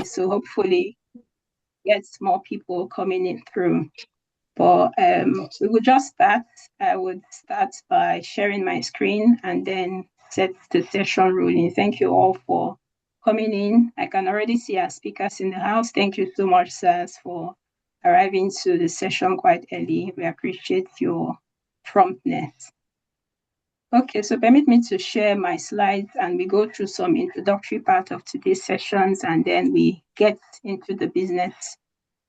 So hopefully gets more people coming in through. But we would just start. I would start by sharing my screen and then set the session ruling. Thank you all for coming in. I can already see our speakers in the house. Thank you so much, sirs, for arriving to the session quite early. We appreciate your promptness. Okay, so permit me to share my slides and we go through some introductory part of today's sessions and then we get into the business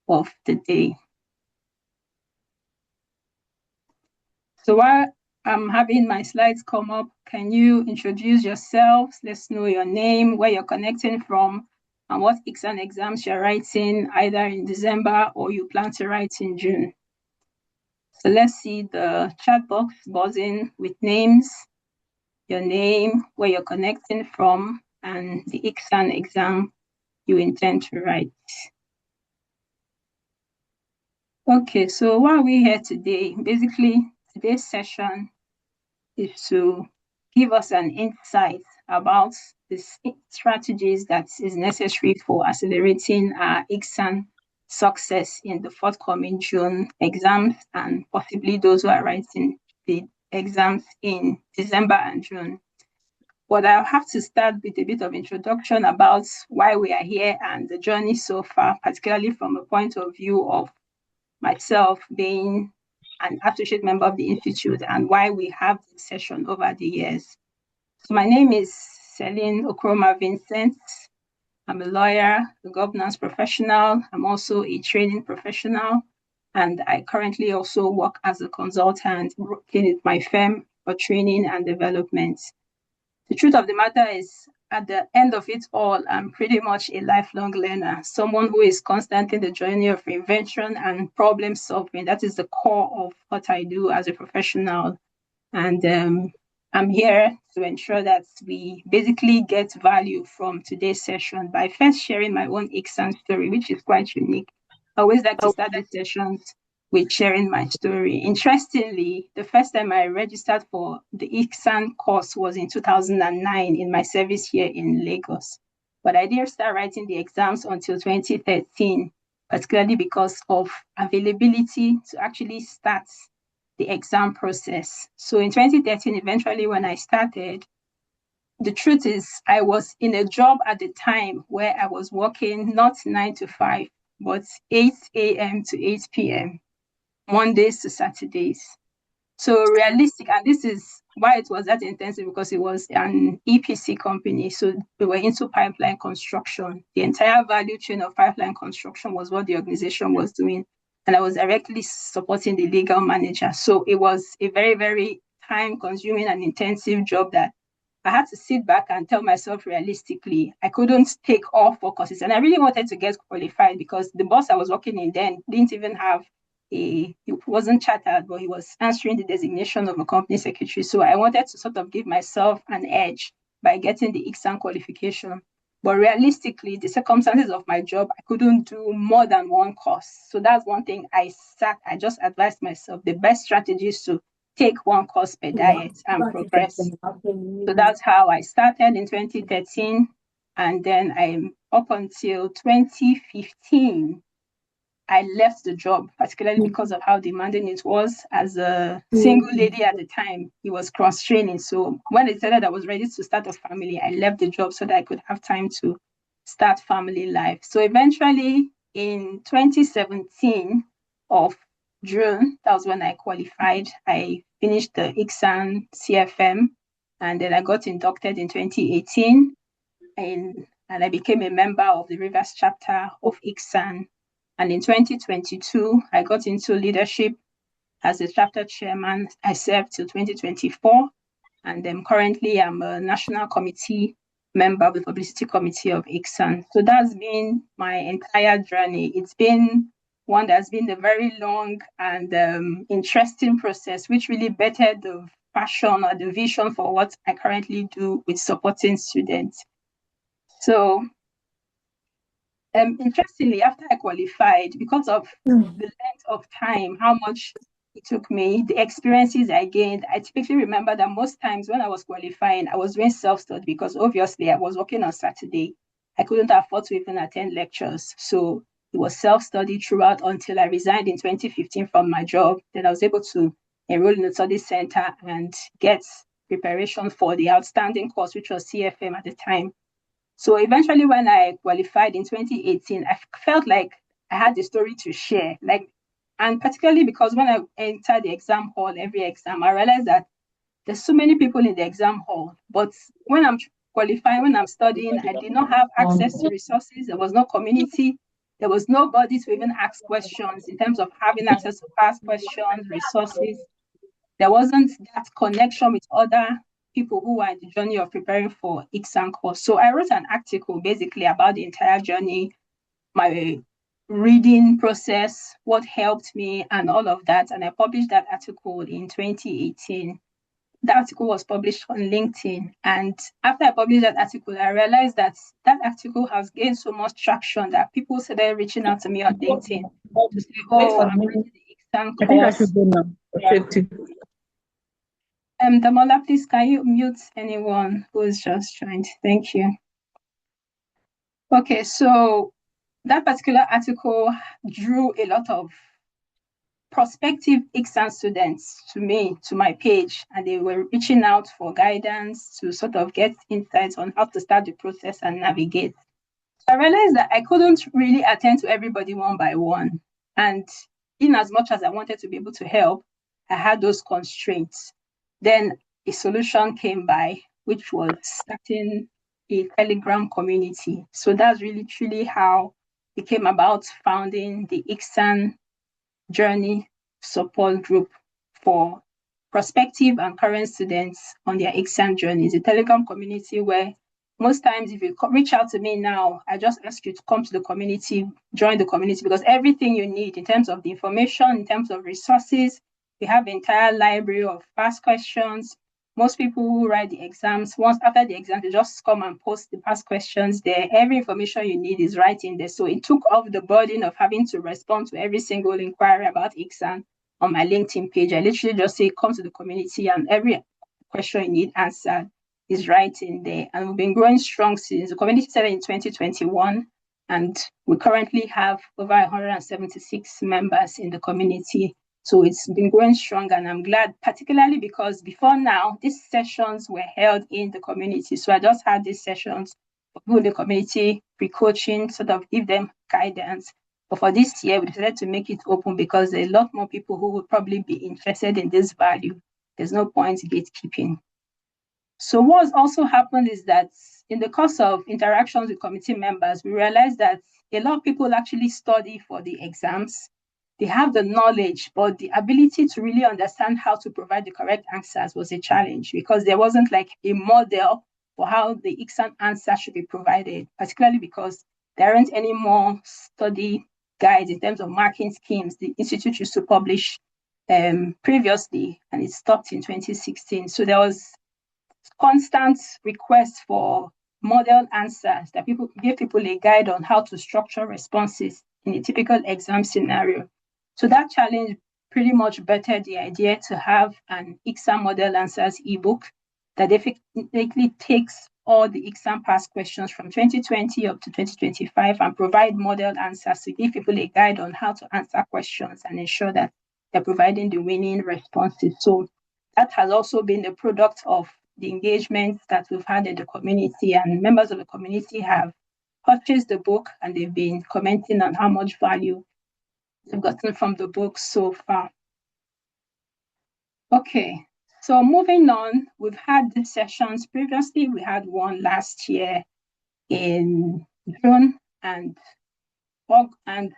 of the day. So while I'm having my slides come up, can you introduce yourselves? Let's know your name, where you're connecting from, and what ICSAN exams you're writing either in December or you plan to write in June. So let's see the chat box buzzing with names, your name, where you're connecting from, and the ICSAN exam you intend to write. Okay, so why are we here today? Basically, today's session is to give us an insight about the strategies that is necessary for accelerating our ICSAN success in the forthcoming June exams and possibly those who are writing the exams in December and June. But I'll have to start with a bit of introduction about why we are here and the journey so far, particularly from a point of view of myself being an associate member of the Institute and why we have this session over the years. So my name is Celine Okoroma-Vincent. I'm a lawyer, a governance professional. I'm also a training professional. And I currently also work as a consultant working with my firm for training and development. The truth of the matter is, at the end of it all, I'm pretty much a lifelong learner, someone who is constantly in the journey of reinvention and problem solving. That is the core of what I do as a professional. And I'm here to ensure that we basically get value from today's session by first sharing my own ICSAN story, which is quite unique. I always like to start these sessions with sharing my story. Interestingly, the first time I registered for the ICSAN course was in 2009 in my service year in Lagos. But I didn't start writing the exams until 2013, particularly because of availability to actually start the exam process. So in 2013, eventually when I started, the truth is I was in a job at the time where I was working not 9 to 5, but 8 a.m. to 8 p.m. Mondays to Saturdays. So realistic, and this is why it was that intensive, because it was an EPC company. So we were into pipeline construction. The entire value chain of pipeline construction was what the organization was doing. And I was directly supporting the legal manager. So it was a very, very time-consuming and intensive job that I had to sit back and tell myself realistically, I couldn't take all 4 courses. And I really wanted to get qualified because the boss I was working in then didn't even have he wasn't chartered, but he was answering the designation of a company secretary. So I wanted to sort of give myself an edge by getting the ICSAN qualification. But realistically, the circumstances of my job, I couldn't do more than 1 course. So that's one thing I just advised myself, the best strategy is to take 1 course per diet and progress. So that's how I started in 2013. And then I'm up until 2015. I left the job, particularly because of how demanding it was. As a single lady at the time, it was cross-training. So when I decided I was ready to start a family, I left the job so that I could have time to start family life. So eventually in 2017 of June, that was when I qualified. I finished the ICSAN CFM, and then I got inducted in 2018. And I became a member of the Rivers chapter of ICSAN. And in 2022, I got into leadership as a chapter chairman. I served till 2024. And then currently I'm a national committee member of the publicity committee of ICSAN. So that's been my entire journey. It's been one that's been a very long and interesting process, which really bettered the passion or the vision for what I currently do with supporting students. So interestingly, after I qualified, because of the length of time, how much it took me, the experiences I gained, I typically remember that most times when I was qualifying, I was doing self-study because obviously I was working on Saturday. I couldn't afford to even attend lectures. So it was self-study throughout until I resigned in 2015 from my job. Then I was able to enroll in the study center and get preparation for the outstanding course, which was CFM at the time. So eventually, when I qualified in 2018, I felt like I had a story to share. And particularly because when I entered the exam hall, every exam, I realized that there's so many people in the exam hall. But when I'm qualifying, when I'm studying, I did not have access to resources. There was no community. There was nobody to even ask questions in terms of having access to past questions, resources. There wasn't that connection with other people who were in the journey of preparing for ICSAN course. So I wrote an article basically about the entire journey, my reading process, what helped me, and all of that. And I published that article in 2018. The article was published on LinkedIn. And after I published that article, I realized that that article has gained so much traction that people started reaching out to me on LinkedIn to say, oh, I'm reading the ICSAN course. I think I should go now. Safety. Damola, please, can you mute anyone who is just joined? Thank you. Okay, so that particular article drew a lot of prospective ICSAN students to me, to my page, and they were reaching out for guidance to sort of get insights on how to start the process and navigate. So I realized that I couldn't really attend to everybody one by one. And in as much as I wanted to be able to help, I had those constraints. Then a solution came by, which was starting a Telegram community. So that's really truly how it came about, founding the ICSAN Journey Support Group for prospective and current students on their ICSAN journeys, a Telegram community where most times if you reach out to me now, I just ask you to come to the community, join the community, because everything you need in terms of the information, in terms of resources, we have the entire library of past questions. Most people who write the exams, once after the exam, they just come and post the past questions there. Every information you need is right in there. So it took off the burden of having to respond to every single inquiry about ICSAN on my LinkedIn page. I literally just say, come to the community and every question you need answered is right in there. And we've been growing strong since the community started in 2021. And we currently have over 176 members in the community. So it's been growing strong, and I'm glad, particularly because before now, these sessions were held in the community. So I just had these sessions for people in the community, pre-coaching, sort of give them guidance. But for this year, we decided to make it open because there are a lot more people who would probably be interested in this value. There's no point gatekeeping. So what's also happened is that in the course of interactions with committee members, we realized that a lot of people actually study for the exams. They have the knowledge, but the ability to really understand how to provide the correct answers was a challenge because there wasn't like a model for how the ICSAN answer should be provided, particularly because there aren't any more study guides in terms of marking schemes. The Institute used to publish previously, and it stopped in 2016. So there was constant requests for model answers that people give people a guide on how to structure responses in a typical exam scenario. So that challenge pretty much bettered the idea to have an ICSAN model answers ebook that definitely takes all the ICSAN past questions from 2020 up to 2025 and provide model answers to give people a guide on how to answer questions and ensure that they're providing the winning responses. So that has also been the product of the engagement that we've had in the community, and members of the community have purchased the book and they've been commenting on how much value they've gotten from the book so far. Okay, so moving on, we've had these sessions previously. We had one last year in June and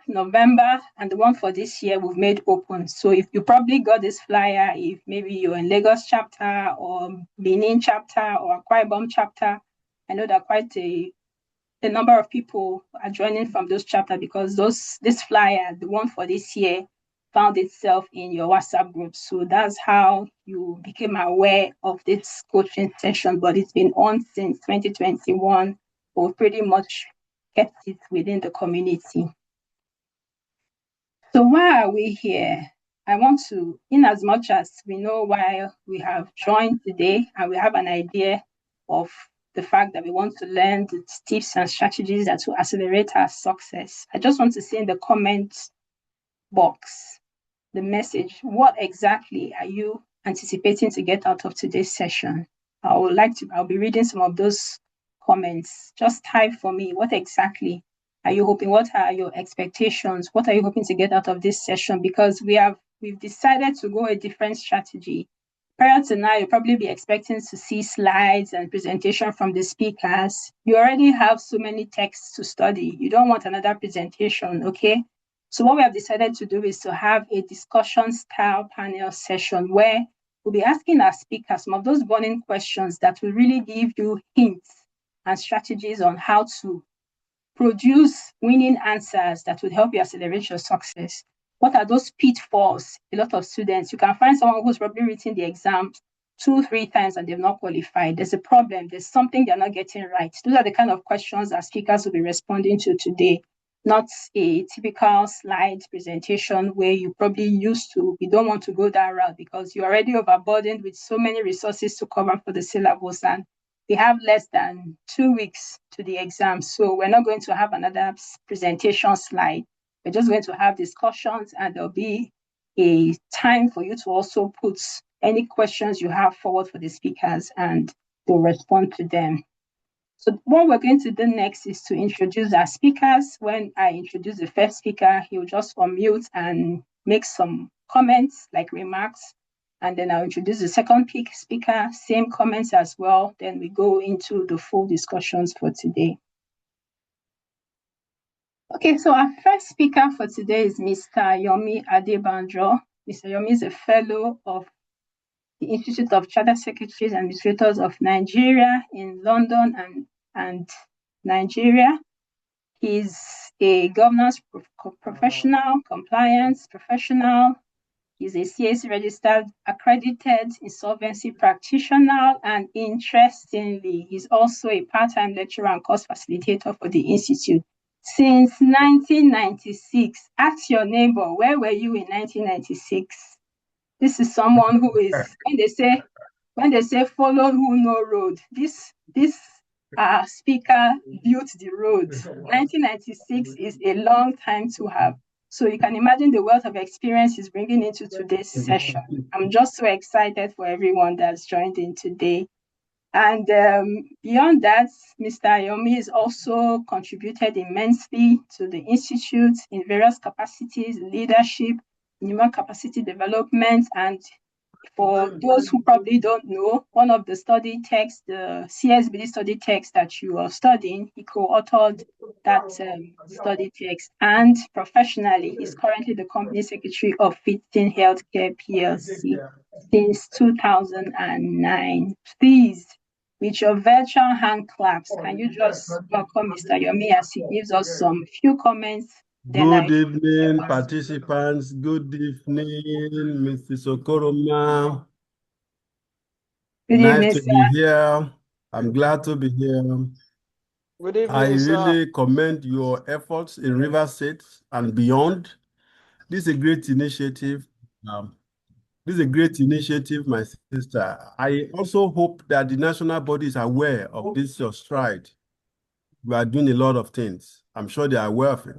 November, and the one for this year we've made open. So if you probably got this flyer, if maybe you're in Lagos chapter or Benin chapter or Akwa Ibom chapter, I know that quite a number of people are joining from those chapters because this flyer, the one for this year, found itself in your WhatsApp group. So that's how you became aware of this coaching session, but it's been on since 2021. We've pretty much kept it within the community. So why are we here? I want to, in as much as we know why we have joined today and we have an idea of the fact that we want to learn the tips and strategies that will accelerate our success. I just want to see in the comments box the message. What exactly are you anticipating to get out of today's session? I'll be reading some of those comments. Just type for me, what exactly are you hoping? What are your expectations? What are you hoping to get out of this session? Because we've decided to go a different strategy. Prior to now, you'll probably be expecting to see slides and presentation from the speakers. You already have so many texts to study. You don't want another presentation, okay? So what we have decided to do is to have a discussion style panel session where we'll be asking our speakers some of those burning questions that will really give you hints and strategies on how to produce winning answers that will help you accelerate your success. What are those pitfalls? A lot of students, you can find someone who's probably written the exam 2-3 times and they've not qualified. There's a problem. There's something they're not getting right. Those are the kind of questions that speakers will be responding to today, not a typical slide presentation where you probably used to. We don't want to go that route because you're already overburdened with so many resources to cover for the syllabus, and we have less than 2 weeks to the exam. So we're not going to have another presentation slide. We're just going to have discussions, and there'll be a time for you to also put any questions you have forward for the speakers and to respond to them. So what we're going to do next is to introduce our speakers. When I introduce the first speaker, he'll just unmute and make some comments, like remarks. And then I'll introduce the second speaker, same comments as well. Then we go into the full discussions for today. Okay, so our first speaker for today is Mr. Yomi Adebanjo. Mr. Yomi is a fellow of the Institute of Chartered Secretaries and Administrators of Nigeria in London and Nigeria. He's a governance professional, compliance professional. He's a CAC registered, accredited insolvency practitioner, and interestingly, he's also a part-time lecturer and course facilitator for the Institute. Since 1996, ask your neighbor, where were you in 1996? This is someone who is, when they say follow who know road, this speaker built the road. 1996 is a long time to have. So you can imagine the wealth of experience he's bringing into today's session. I'm just so excited for everyone that's joined in today. And beyond that, Mr. Yomi has also contributed immensely to the Institute in various capacities, leadership, human capacity development, and for those who probably don't know, one of the study texts, the CSBD study text that you are studying, he co-authored that study text. And professionally, he's currently the company secretary of Fitting Healthcare PLC since 2009. Please, with your virtual hand claps, can you just welcome Mr. Yomi as he gives us some few comments? Good evening, participants. Good evening, Mrs. Okoroma. Nice to be here. I'm glad to be here. Good evening, I sir. really commend your efforts in River State and beyond. This is a great initiative. My sister. I also hope that the national body is aware of this your stride. We are doing a lot of things. I'm sure they are aware of it.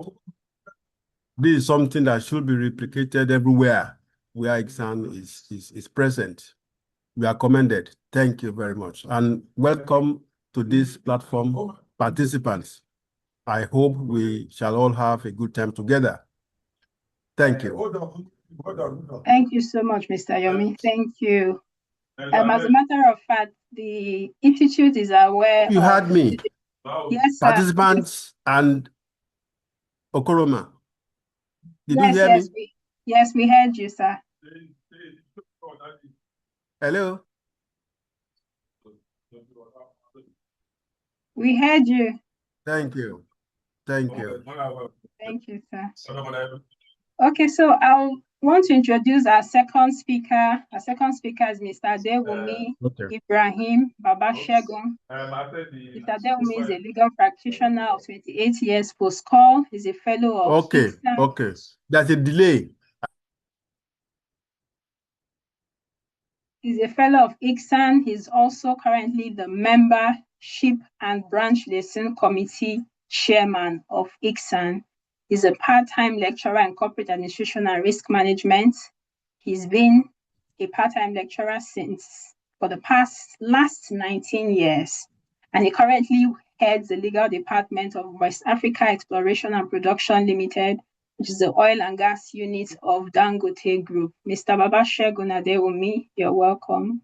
This is something that should be replicated everywhere where ICSAN is present. We are commended. Thank you very much. And welcome to this platform, participants. I hope we shall all have a good time together. Thank you. Thank you so much, Mr. Yomi. Thank you. As a matter of fact, the Institute is aware. You heard me. Yes, sir. Participants and Okoroma. Did you hear me? Yes, we heard you, sir. Hello? We heard you. Thank you. Thank you. Thank you, sir. Okay, so I'll want to introduce our second speaker. Our second speaker is Mr. Adewumi Ibrahim Babashegun. Mr. Adewumi is a legal practitioner of 28 years post-call. He's a fellow of ICSAN. Okay. There's a delay. He's a fellow of ICSAN. He's also currently the member Leadership and Branch Liaison Committee Chairman of ICSAN. He's a part-time lecturer in corporate administration and risk management. He's been a part-time lecturer for the last 19 years, and he currently heads the legal department of West Africa Exploration and Production Limited, which is the oil and gas unit of Dangote Group. Mr. Babashegun Adewumi, you're welcome.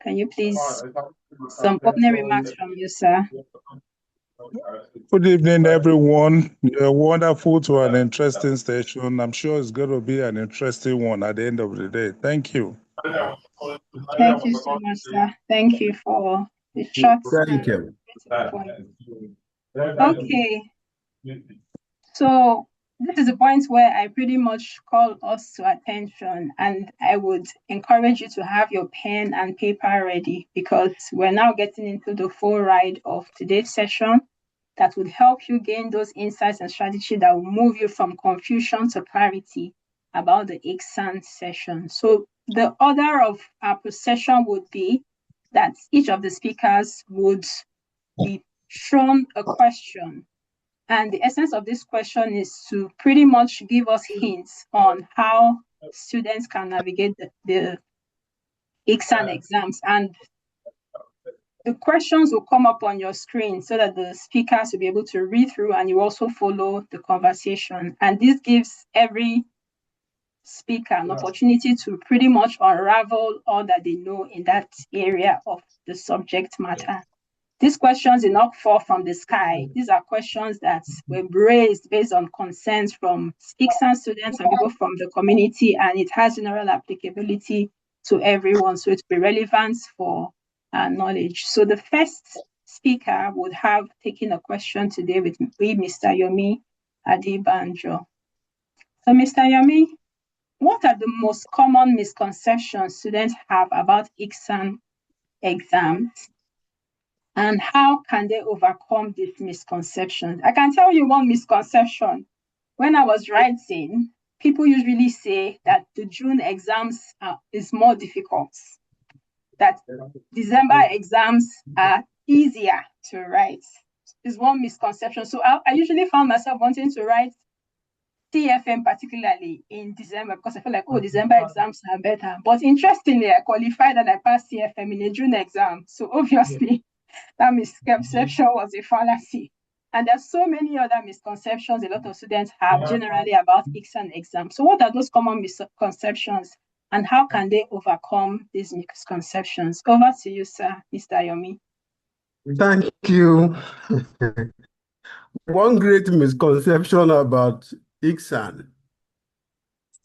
Can you please some opening remarks from you, sir? Good evening, everyone. You're wonderful to an interesting session. I'm sure it's going to be an interesting one at the end of the day. Thank you. Thank you so much, sir. Thank you for the short Thank you. point. Okay. So this is the point where I pretty much call us to attention, and I would encourage you to have your pen and paper ready, because we're now getting into the full ride of today's session that would help you gain those insights and strategy that will move you from confusion to clarity about the ICSAN session. So the order of our procession would be that each of the speakers would be shown a question. And the essence of this question is to pretty much give us hints on how students can navigate the ICSAN exams. And the questions will come up on your screen so that the speakers will be able to read through, and you also follow the conversation. And this gives every speaker an opportunity to pretty much unravel all that they know in that area of the subject matter. These questions did not fall from the sky. These are questions that were raised based on concerns from ICSAN students and people from the community, and it has general applicability to everyone, so it's be relevant for our knowledge. So the first speaker would have taken a question today with Mr. Yomi Adibanjo. So Mr. Yomi, what are the most common misconceptions students have about ICSAN exams? And how can they overcome these misconceptions? I can tell you one misconception. When I was writing, people usually say that the June exams is more difficult, that December exams are easier to write. Is one misconception. So I usually found myself wanting to write TFM particularly in December, because I feel like, oh, December exams are better. But interestingly, I qualified and I passed TFM in a June exam. So obviously, that misconception was a fallacy. And there's so many other misconceptions a lot of students have generally about ICSAN exams. So what are those common misconceptions, and how can they overcome these misconceptions? Over to you, sir, Mr. Yomi. Thank you. One great misconception about ICSAN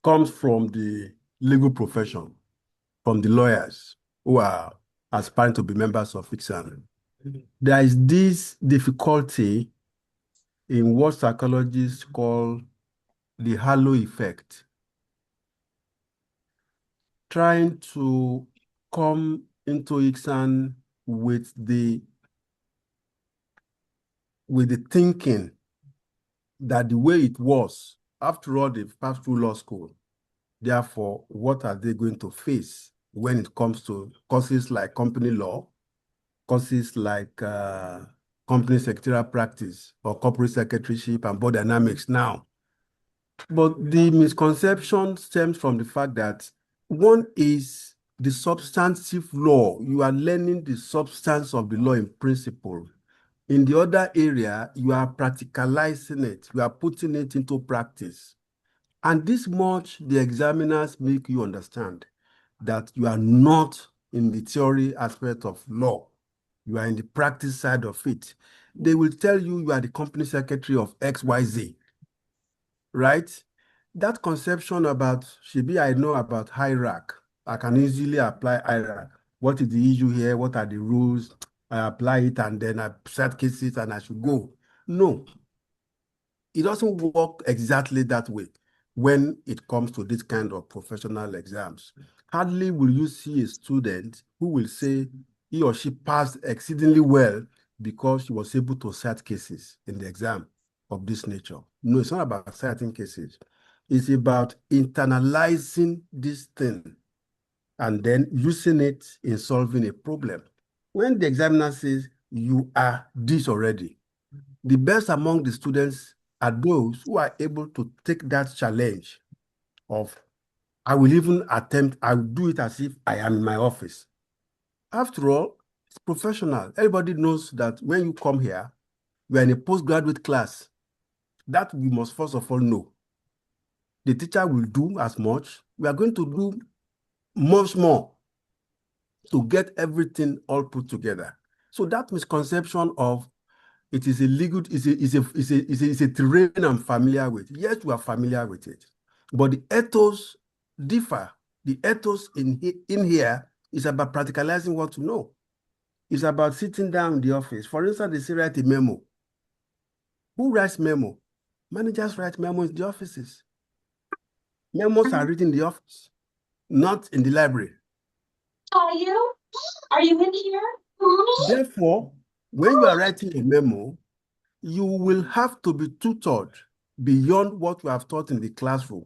comes from the legal profession, from the lawyers who are aspiring to be members of ICSAN. There is this difficulty in what psychologists call the halo effect. Trying to come into ICSAN with the thinking that the way it was, after all, they've passed through law school. Therefore, what are they going to face when it comes to courses like company law, courses like company secretarial practice or corporate secretaryship and board dynamics now? But the misconception stems from the fact that one is the substantive law. You are learning the substance of the law in principle. In the other area, you are practicalizing it. You are putting it into practice. And this much the examiners make you understand, that you are not in the theory aspect of law. You are in the practice side of it. They will tell you you are the company secretary of XYZ, right? That conception about, Shibi, I know about hierarchy. I can easily apply hierarchy. What is the issue here? What are the rules? I apply it and then I set cases and I should go. No, it doesn't work exactly that way when it comes to this kind of professional exams. Hardly will you see a student who will say he or she passed exceedingly well because she was able to cite cases in the exam of this nature. No, it's not about citing cases. It's about internalizing this thing and then using it in solving a problem. When the examiner says, you are this already. The best among the students are those who are able to take that challenge of, I will even attempt, I will do it as if I am in my office. After all, it's professional. Everybody knows that when you come here, you are in a postgraduate class. That we must first of all know. The teacher will do as much. We are going to do much more to get everything all put together. So that misconception of it is a legal, is a terrain I'm familiar with. Yes, we are familiar with it, but the ethos differ. The ethos in here is about practicalizing what to know. It's about sitting down in the office. For instance, they say write a memo. Who writes memo? Managers write memos in the offices. Memos are written in the office, not in the library. Are you? Are you in here? Therefore, when you are writing a memo, you will have to be tutored beyond what you have taught in the classroom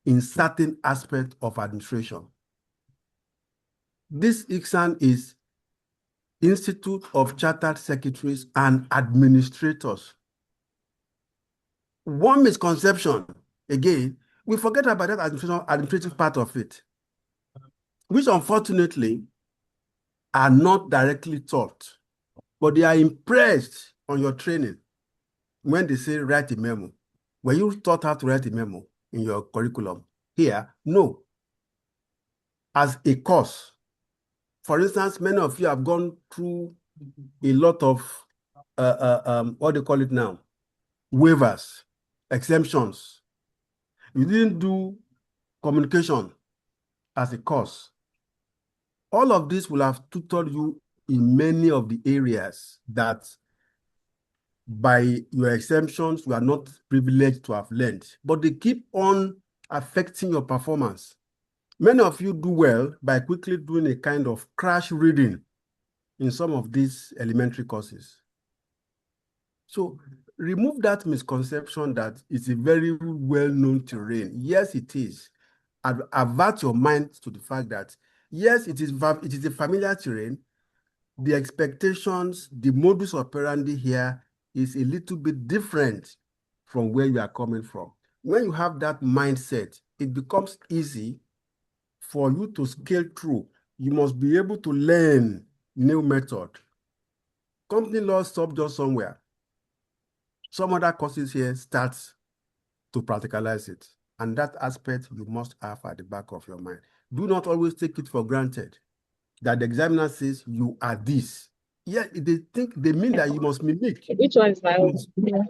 in certain aspects of administration. This ICSAN is Institute of Chartered Secretaries and Administrators. One misconception, again, we forget about that administrative part of it, which unfortunately are not directly taught, but they are impressed on your training when they say write a memo. Were you taught how to write a memo in your curriculum? Here, no. As a course, for instance, many of you have gone through a lot of, what do you call it now? Waivers, exemptions. You didn't do communication as a course. All of this will have tutored you in many of the areas that by your exemptions, you are not privileged to have learned, but they keep on affecting your performance. Many of you do well by quickly doing a kind of crash reading in some of these elementary courses. So remove that misconception that it's a very well-known terrain. Yes, it is. Avert your mind to the fact that, yes, it is a familiar terrain. The expectations, the modus operandi here is a little bit different from where you are coming from. When you have that mindset, it becomes easy for you to scale through. You must be able to learn new method. Company law stop just somewhere. Some other courses here starts to practicalize it. And that aspect you must have at the back of your mind. Do not always take it for granted that the examiner says you are this. Yeah, they mean that you must mimic. Which one is my own?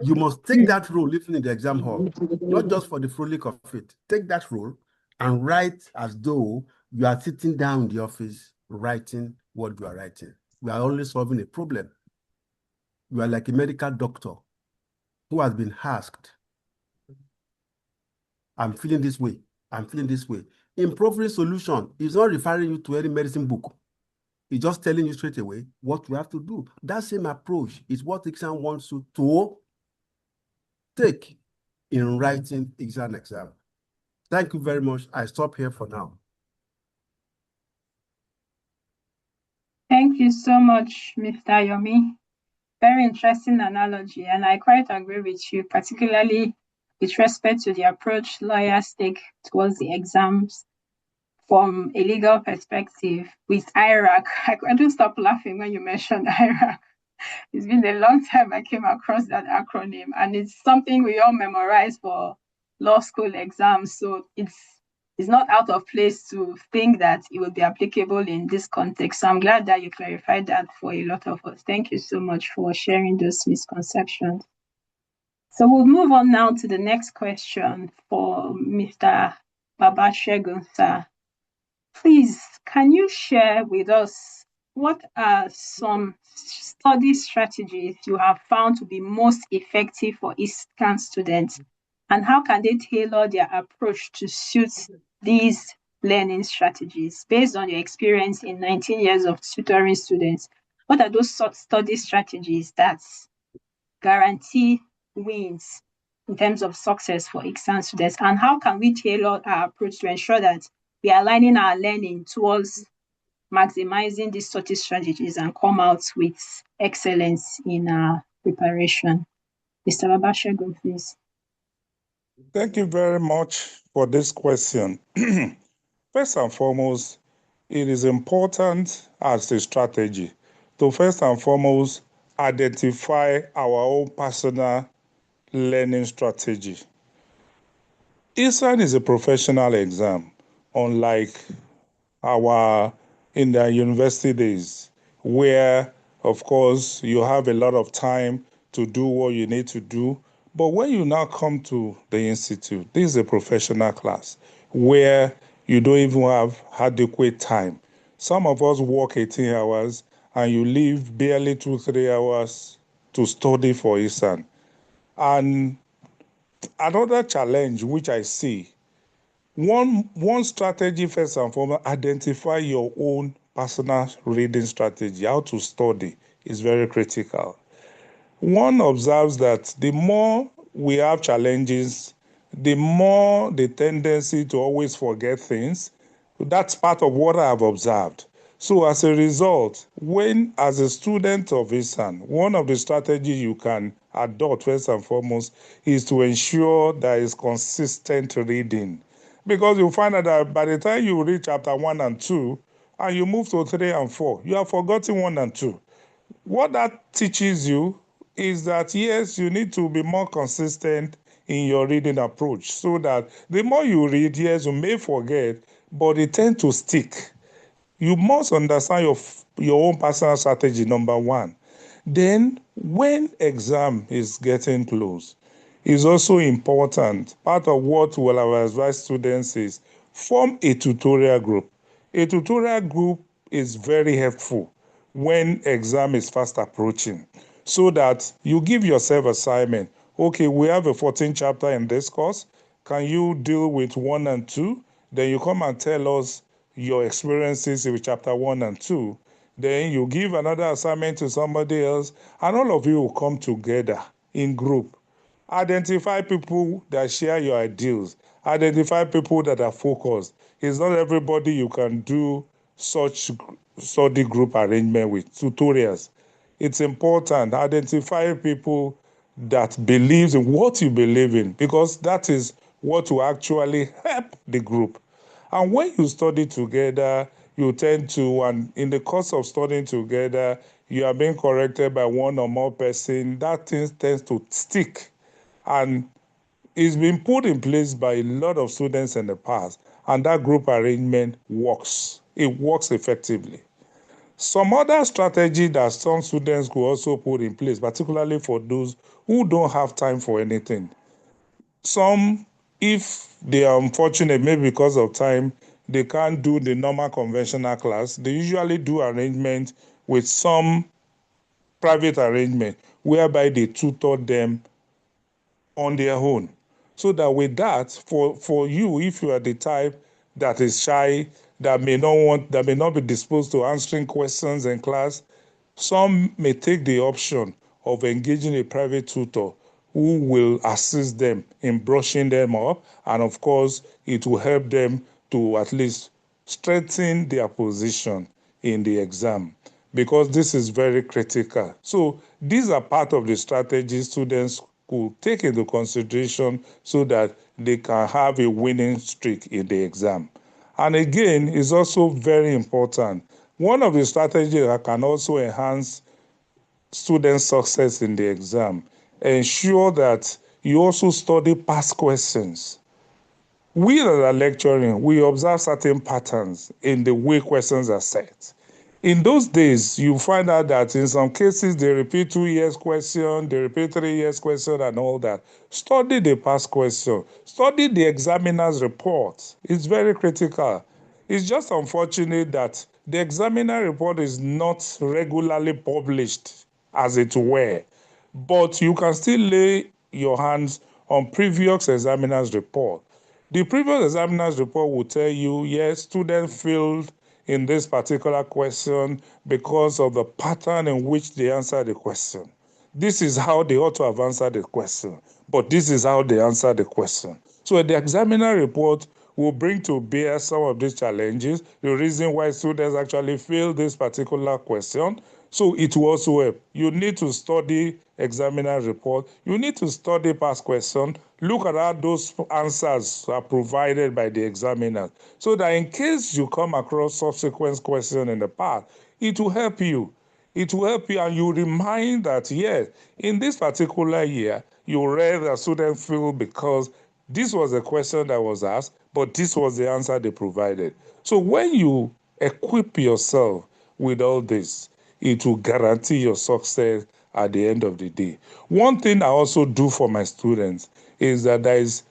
You must take that role even in the exam hall, not just for the frolic of it. Take that role and write as though you are sitting down in the office writing what you are writing. You are only solving a problem. You are like a medical doctor who has been asked, I'm feeling this way, I'm feeling this way. Improving solution is not referring you to any medicine book. It's just telling you straight away what you have to do. That same approach is what ICSAN wants you to take in writing exam. Thank you very much. I stop here for now. Thank you so much, Mr. Yomi. Very interesting analogy, and I quite agree with you, particularly with respect to the approach lawyers take towards the exams from a legal perspective with IRAC. I couldn't stop laughing when you mentioned IRAC. It's been a long time I came across that acronym, and it's something we all memorize for law school exams. So it's not out of place to think that it will be applicable in this context. So I'm glad that you clarified that for a lot of us. Thank you so much for sharing those misconceptions. So we'll move on now to the next question for Mr. Babashegun, sir. Please, can you share with us what are some study strategies you have found to be most effective for ICSAN students, and how can they tailor their approach to suit these learning strategies based on your experience in 19 years of tutoring students? What are those study strategies that guarantee wins in terms of success for ICSAN students, and how can we tailor our approach to ensure that we are aligning our learning towards maximizing these sorted strategies and come out with excellence in our preparation. Mr. Babashego, please. Thank you very much for this question. First and foremost, it is important as a strategy to first and foremost identify our own personal learning strategy. ICSAN is a professional exam, unlike in the university days, where, of course, you have a lot of time to do what you need to do. But when you now come to the institute, this is a professional class where you don't even have adequate time. Some of us work 18 hours and you leave barely 2-3 hours to study for ICSAN. And another challenge which I see, one strategy first and foremost, identify your own personal reading strategy. How to study is very critical. One observes that the more we have challenges, the more the tendency to always forget things. That's part of what I have observed. So as a result, when as a student of ICSAN, one of the strategies you can adopt first and foremost is to ensure there is consistent reading. Because you find out that by the time you reach chapter 1 and 2, and you move to 3 and 4, you have forgotten 1 and 2. What that teaches you is that, yes, you need to be more consistent in your reading approach so that the more you read, yes, you may forget, but it tends to stick. You must understand your own personal strategy, number one. Then, when exam is getting close, it's also important. Part of what will our advise students is form a tutorial group. A tutorial group is very helpful when exam is fast approaching, so that you give yourself assignment. Okay, we have a 14 chapter in this course. Can you deal with 1 and 2? Then you come and tell us your experiences with chapter 1 and 2. Then you give another assignment to somebody else, and all of you will come together in group. Identify people that share your ideals. Identify people that are focused. It's not everybody you can do such study group arrangement with, tutorials. It's important. Identify people that believes in what you believe in, because that is what will actually help the group. And when you study together, you tend to, and in the course of studying together, you are being corrected by one or more person, that thing tends to stick. And it's been put in place by a lot of students in the past, and that group arrangement works. It works effectively. Some other strategy that some students could also put in place, particularly for those who don't have time for anything. Some, if they are unfortunate, maybe because of time, they can't do the normal conventional class, they usually do arrangement with some private arrangement whereby they tutor them on their own. So that with that, for you, if you are the type that is shy, that may not be disposed to answering questions in class, some may take the option of engaging a private tutor who will assist them in brushing them up, and of course, it will help them to at least strengthen their position in the exam, because this is very critical. So these are part of the strategies students could take into consideration so that they can have a winning streak in the exam. And again, it's also very important. One of the strategies that can also enhance student success in the exam, ensure that you also study past questions. We that are lecturing, we observe certain patterns in the way questions are set. In those days, you find out that in some cases, they repeat 2 years question, they repeat 3 years question and all that. Study the past question. Study the examiner's report. It's very critical. It's just unfortunate that the examiner report is not regularly published, as it were. But you can still lay your hands on previous examiner's report. The previous examiner's report will tell you, yes, student failed in this particular question because of the pattern in which they answered the question. This is how they ought to have answered the question, but this is how they answered the question. So the examiner report will bring to bear some of these challenges, the reason why students actually fail this particular question. So it will also help. You need to study examiner report. You need to study past question. Look at how those answers are provided by the examiner, so that in case you come across subsequent question in the past, it will help you. It will help you, and you remind that, yes, in this particular year, you read that student failed because this was a question that was asked, but this was the answer they provided. So when you equip yourself with all this, it will guarantee your success at the end of the day. One thing I also do for my students is that there is,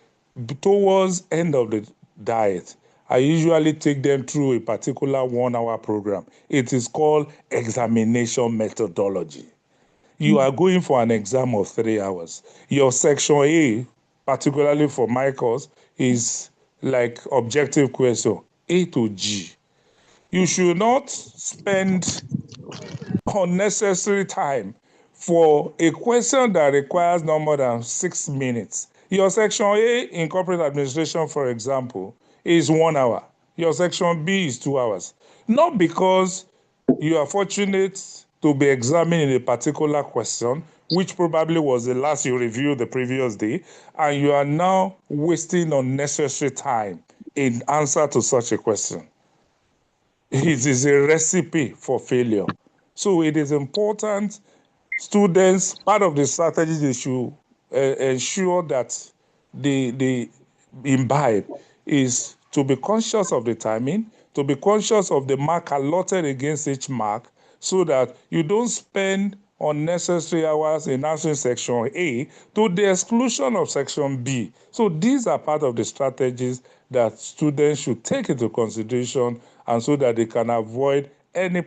towards end of the diet, I usually take them through a particular 1-hour program. It is called examination methodology. You are going for an exam of 3 hours. Your section A, particularly for my course, is like objective question, A to G. You should not spend unnecessary time for a question that requires no more than 6 minutes. Your section A in corporate administration, for example, is 1 hour. Your section B is 2 hours. Not because you are fortunate to be examined in a particular question, which probably was the last you reviewed the previous day, and you are now wasting unnecessary time in answer to such a question. It is a recipe for failure. So it is important, students, part of the strategy they should ensure that they imbibe is to be conscious of the timing, to be conscious of the mark allotted against each mark, so that you don't spend unnecessary hours in answering section A to the exclusion of section B. So these are part of the strategies that students should take into consideration, and so that they can avoid any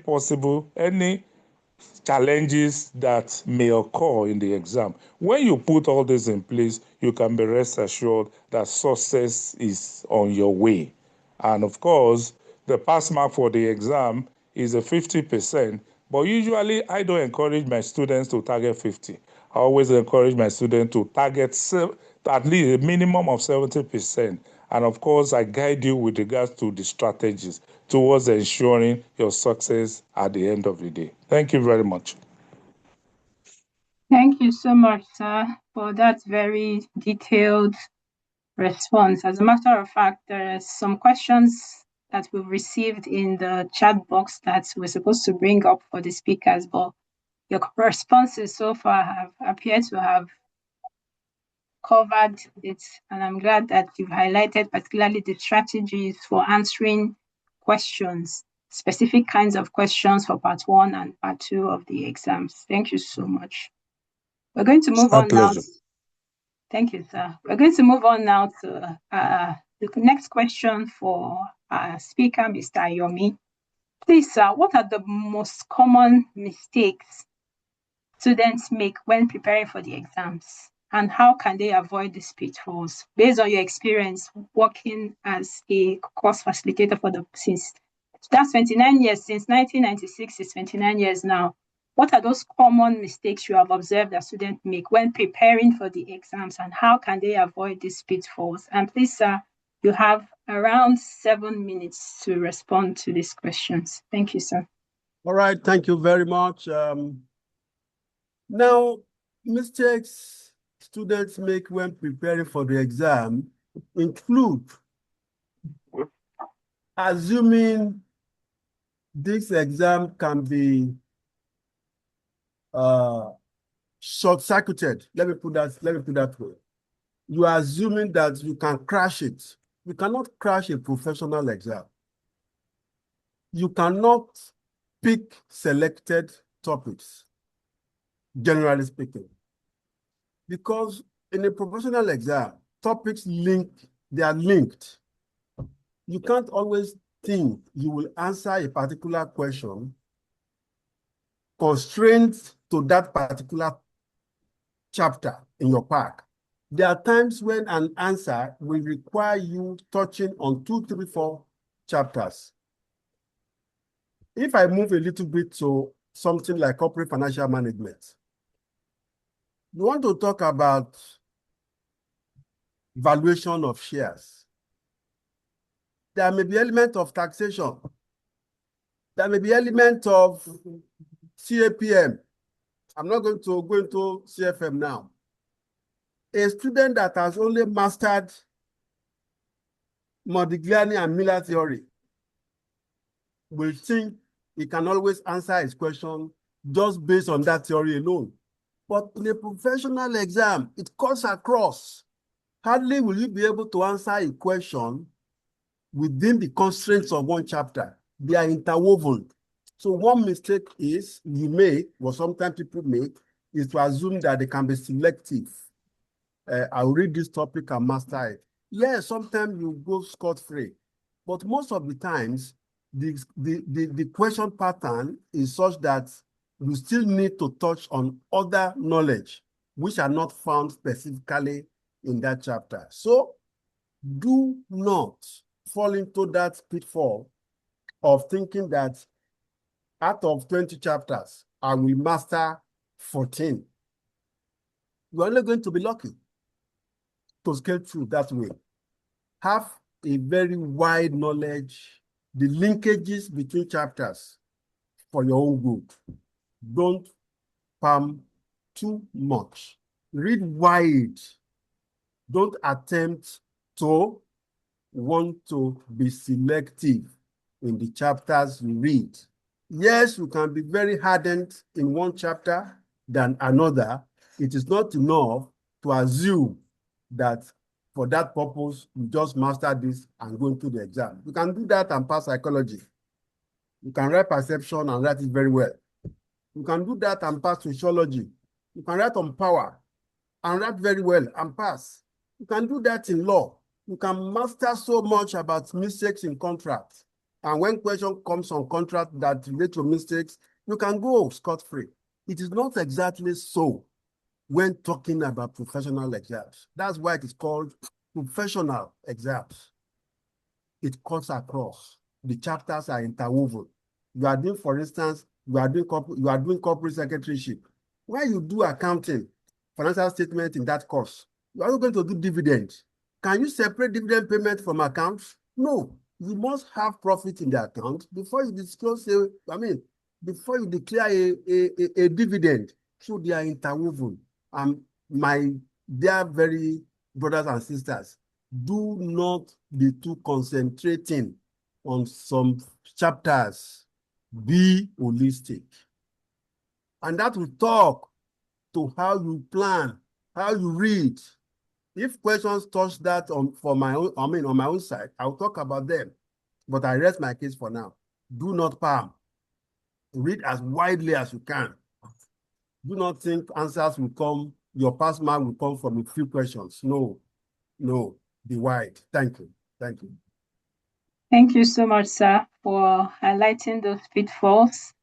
challenges that may occur in the exam. When you put all this in place, you can be rest assured that success is on your way. And of course, the pass mark for the exam is a 50%, but usually I don't encourage my students to target 50. I always encourage my students to target at least a minimum of 70%. And of course, I guide you with regards to the strategies towards ensuring your success at the end of the day. Thank you very much. Thank you so much, sir, for that very detailed response. As a matter of fact, there are some questions that we've received in the chat box that we're supposed to bring up for the speakers, but your responses so far have appeared to have covered it, and I'm glad that you've highlighted particularly the strategies for answering questions, specific kinds of questions for part 1 and part 2 of the exams. Thank you so much. We're going to move on now. Thank you, sir. We're going to move on now to the next question for our speaker, Mr. Yomi. Please, sir, what are the most common mistakes students make when preparing for the exams, and how can they avoid these pitfalls based on your experience working as a course facilitator for that's 29 years, since 1996 is 29 years now? What are those common mistakes you have observed that students make when preparing for the exams, and how can they avoid these pitfalls? And please, sir, you have around 7 minutes to respond to these questions. Thank you, sir. All right, thank you very much. Now, mistakes students make when preparing for the exam include assuming this exam can be short-circuited. Let me put that way. You are assuming that you can crash it. You cannot crash a professional exam. You cannot pick selected topics, generally speaking, because in a professional exam, topics they are linked. You can't always think you will answer a particular question constrained to that particular chapter in your pack. There are times when an answer will require you touching on 2, 3, 4 chapters. If I move a little bit to something like corporate financial management, you want to talk about valuation of shares. There may be element of taxation. There may be element of CAPM. I'm not going to go into CFM now. A student that has only mastered Modigliani and Miller theory will think he can always answer his question just based on that theory alone. But in a professional exam, it cuts across. Hardly will you be able to answer a question within the constraints of one chapter. They are interwoven. So one mistake is you make, or sometimes people make, is to assume that they can be selective. I'll read this topic and master it. Yes, sometimes you go scot-free, but most of the times, the question pattern is such that you still need to touch on other knowledge which are not found specifically in that chapter. So do not fall into that pitfall of thinking that out of 20 chapters, I will master 14. You're only going to be lucky to scale through that way. Have a very wide knowledge, the linkages between chapters for your own good. Don't palm too much. Read wide. Don't attempt to want to be selective in the chapters you read. Yes, you can be very hardened in one chapter than another. It is not enough to assume that for that purpose, you just master this and go into the exam. You can do that and pass psychology. You can write perception and write it very well. You can do that and pass sociology. You can write on power and write very well and pass. You can do that in law. You can master so much about mistakes in contracts. And when question comes on contract that relate to mistakes, you can go scot-free. It is not exactly so when talking about professional exams. That's why it is called professional exams. It cuts across. The chapters are interwoven. You are doing, for instance, you are doing corporate secretaryship. When you do accounting, financial statement in that course, you are not going to do dividends. Can you separate dividend payment from accounts? No. You must have profit in the account before you disclose, before you declare a dividend. So they are interwoven. My dear very brothers and sisters, do not be too concentrating on some chapters. Be holistic. And that will talk to how you plan, how you read. If questions touch that on my own side, I'll talk about them. But I rest my case for now. Do not palm. Read as widely as you can. Do not think answers will come, your pass mark will come from a few questions. No, be wide. Thank you. Thank you. Thank you so much, sir, for highlighting those pitfalls.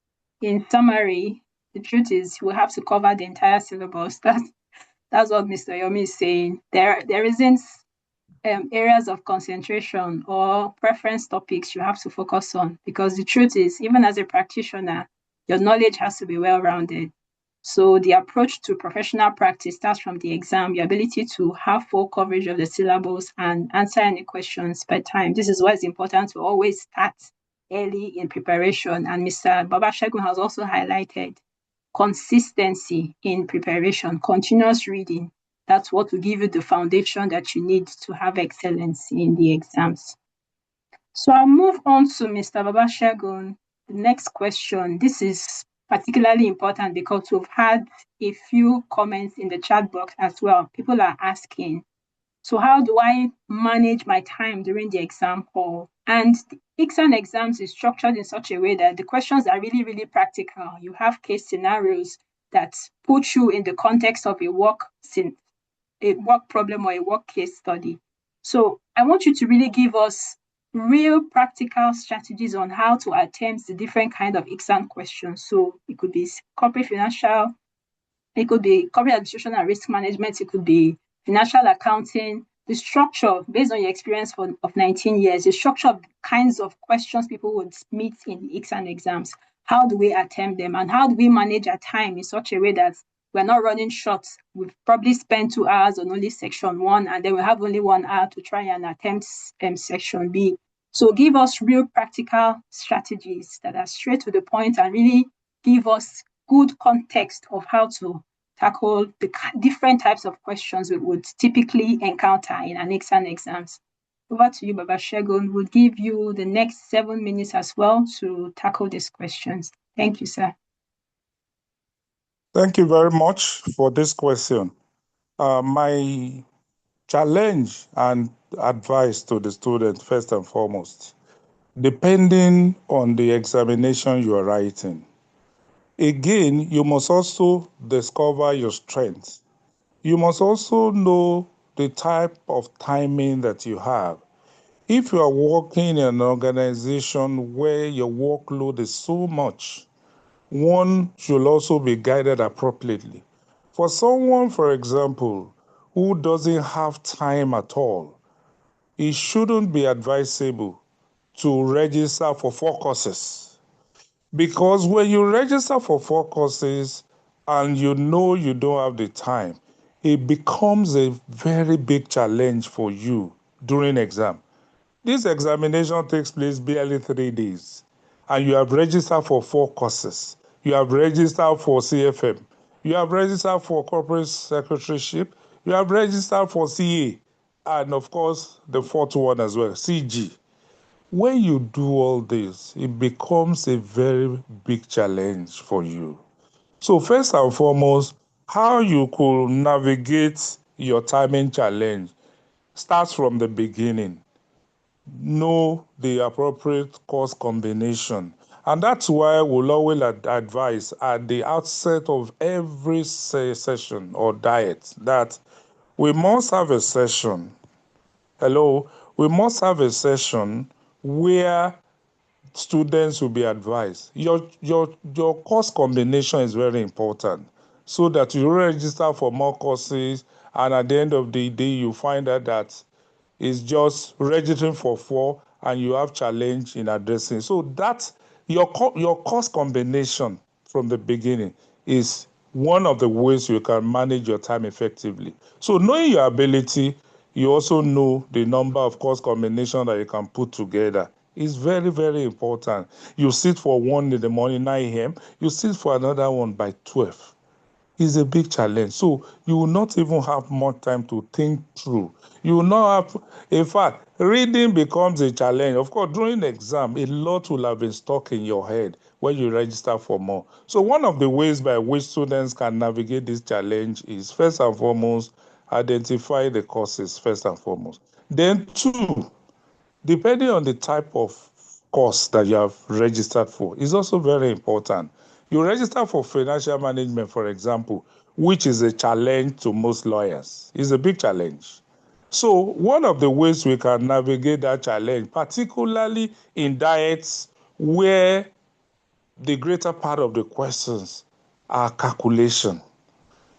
In summary, the truth is we have to cover the entire syllabus. That's what Mr. Yomi is saying. There isn't areas of concentration or preference topics you have to focus on, because the truth is, even as a practitioner, your knowledge has to be well-rounded. So the approach to professional practice starts from the exam, your ability to have full coverage of the syllabus and answer any questions per time. This is why it's important to always start early in preparation. And Mr. Babashegun has also highlighted consistency in preparation, continuous reading. That's what will give you the foundation that you need to have excellence in the exams. So I'll move on to Mr. Babashegun. The next question. This is particularly important because we've had a few comments in the chat box as well. People are asking, so how do I manage my time during the exam hall? And the ICSAN exams is structured in such a way that the questions are really, really practical. You have case scenarios that put you in the context of a work problem or a work case study. So I want you to really give us real practical strategies on how to attempt the different kind of ICSAN questions. So it could be corporate financial, it could be corporate administration and risk management, it could be financial accounting, the structure based on your experience of 19 years, the structure of kinds of questions people would meet in the ICSAN exams. How do we attempt them, and how do we manage our time in such a way that we're not running short? We've probably spent 2 hours on only section 1, and then we have only 1 hour to try and attempt section B. So give us real practical strategies that are straight to the point and really give us good context of how to tackle the different types of questions we would typically encounter in an ICSAN exams. Over to you, Baba Shegun. We'll give you the next 7 minutes as well to tackle these questions. Thank you, sir. Thank you very much for this question. My challenge and advice to the student, first and foremost, depending on the examination you are writing, again, you must also discover your strengths. You must also know the type of timing that you have. If you are working in an organization where your workload is so much, one should also be guided appropriately. For someone, for example, who doesn't have time at all, it shouldn't be advisable to register for 4 courses. Because when you register for 4 courses and you know you don't have the time, it becomes a very big challenge for you during exam. This examination takes place barely 3 days, and you have registered for 4 courses. You have registered for CFM. You have registered for corporate secretaryship. You have registered for CA, and of course, the fourth one as well, CG. When you do all this, it becomes a very big challenge for you. So first and foremost, how you could navigate your timing challenge starts from the beginning. Know the appropriate course combination. And that's why we'll always advise at the outset of every session or diet that we must have a session. We must have a session where students will be advised. Your course combination is very important so that you register for more courses, and at the end of the day, you find out that it's just registering for 4 and you have challenge in addressing. So that's your course combination from the beginning is one of the ways you can manage your time effectively. So knowing your ability, you also know the number of course combination that you can put together. It's very, very important. You sit for one in the morning, 9 a.m. You sit for another one by 12. It's a big challenge. So you will not even have more time to think through. You will not have, in fact, reading becomes a challenge. Of course, during the exam, a lot will have been stuck in your head when you register for more. So one of the ways by which students can navigate this challenge is, first and foremost, identify the courses, first and foremost. Then 2, depending on the type of course that you have registered for, is also very important. You register for financial management, for example, which is a challenge to most lawyers. It's a big challenge. So one of the ways we can navigate that challenge, particularly in diets where the greater part of the questions are calculation.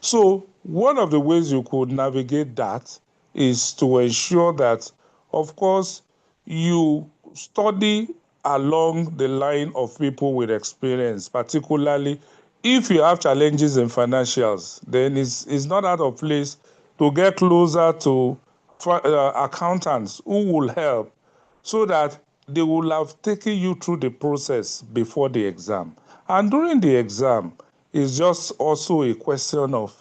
So one of the ways you could navigate that is to ensure that, of course, you study along the line of people with experience, particularly if you have challenges in financials, then it's not out of place to get closer to accountants who will help so that they will have taken you through the process before the exam. And during the exam, it's just also a question of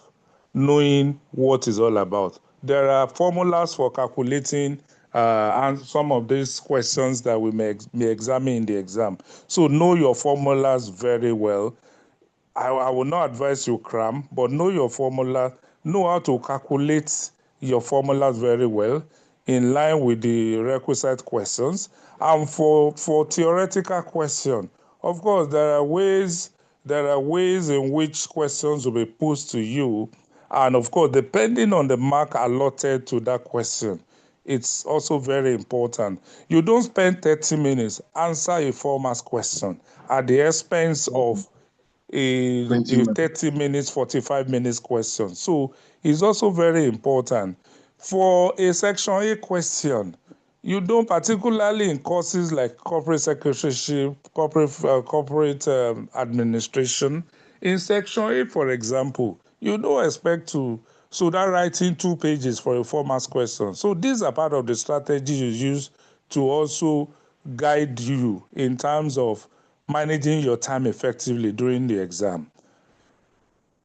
knowing what it's all about. There are formulas for calculating and some of these questions that we may examine in the exam. So know your formulas very well. I will not advise you cram, but know your formula, know how to calculate your formulas very well in line with the requisite questions. And for theoretical question, of course, there are ways in which questions will be posed to you. And of course, depending on the mark allotted to that question, it's also very important. You don't spend 30 minutes answer a 4-mark question at the expense of a 30 minutes, 45 minutes question. So it's also very important. For a Section A question, you don't, particularly in courses like corporate secretaryship, corporate administration. In Section A, for example, you don't expect to that writing 2 pages for a 4-mark question. So these are part of the strategy you use to also guide you in terms of managing your time effectively during the exam.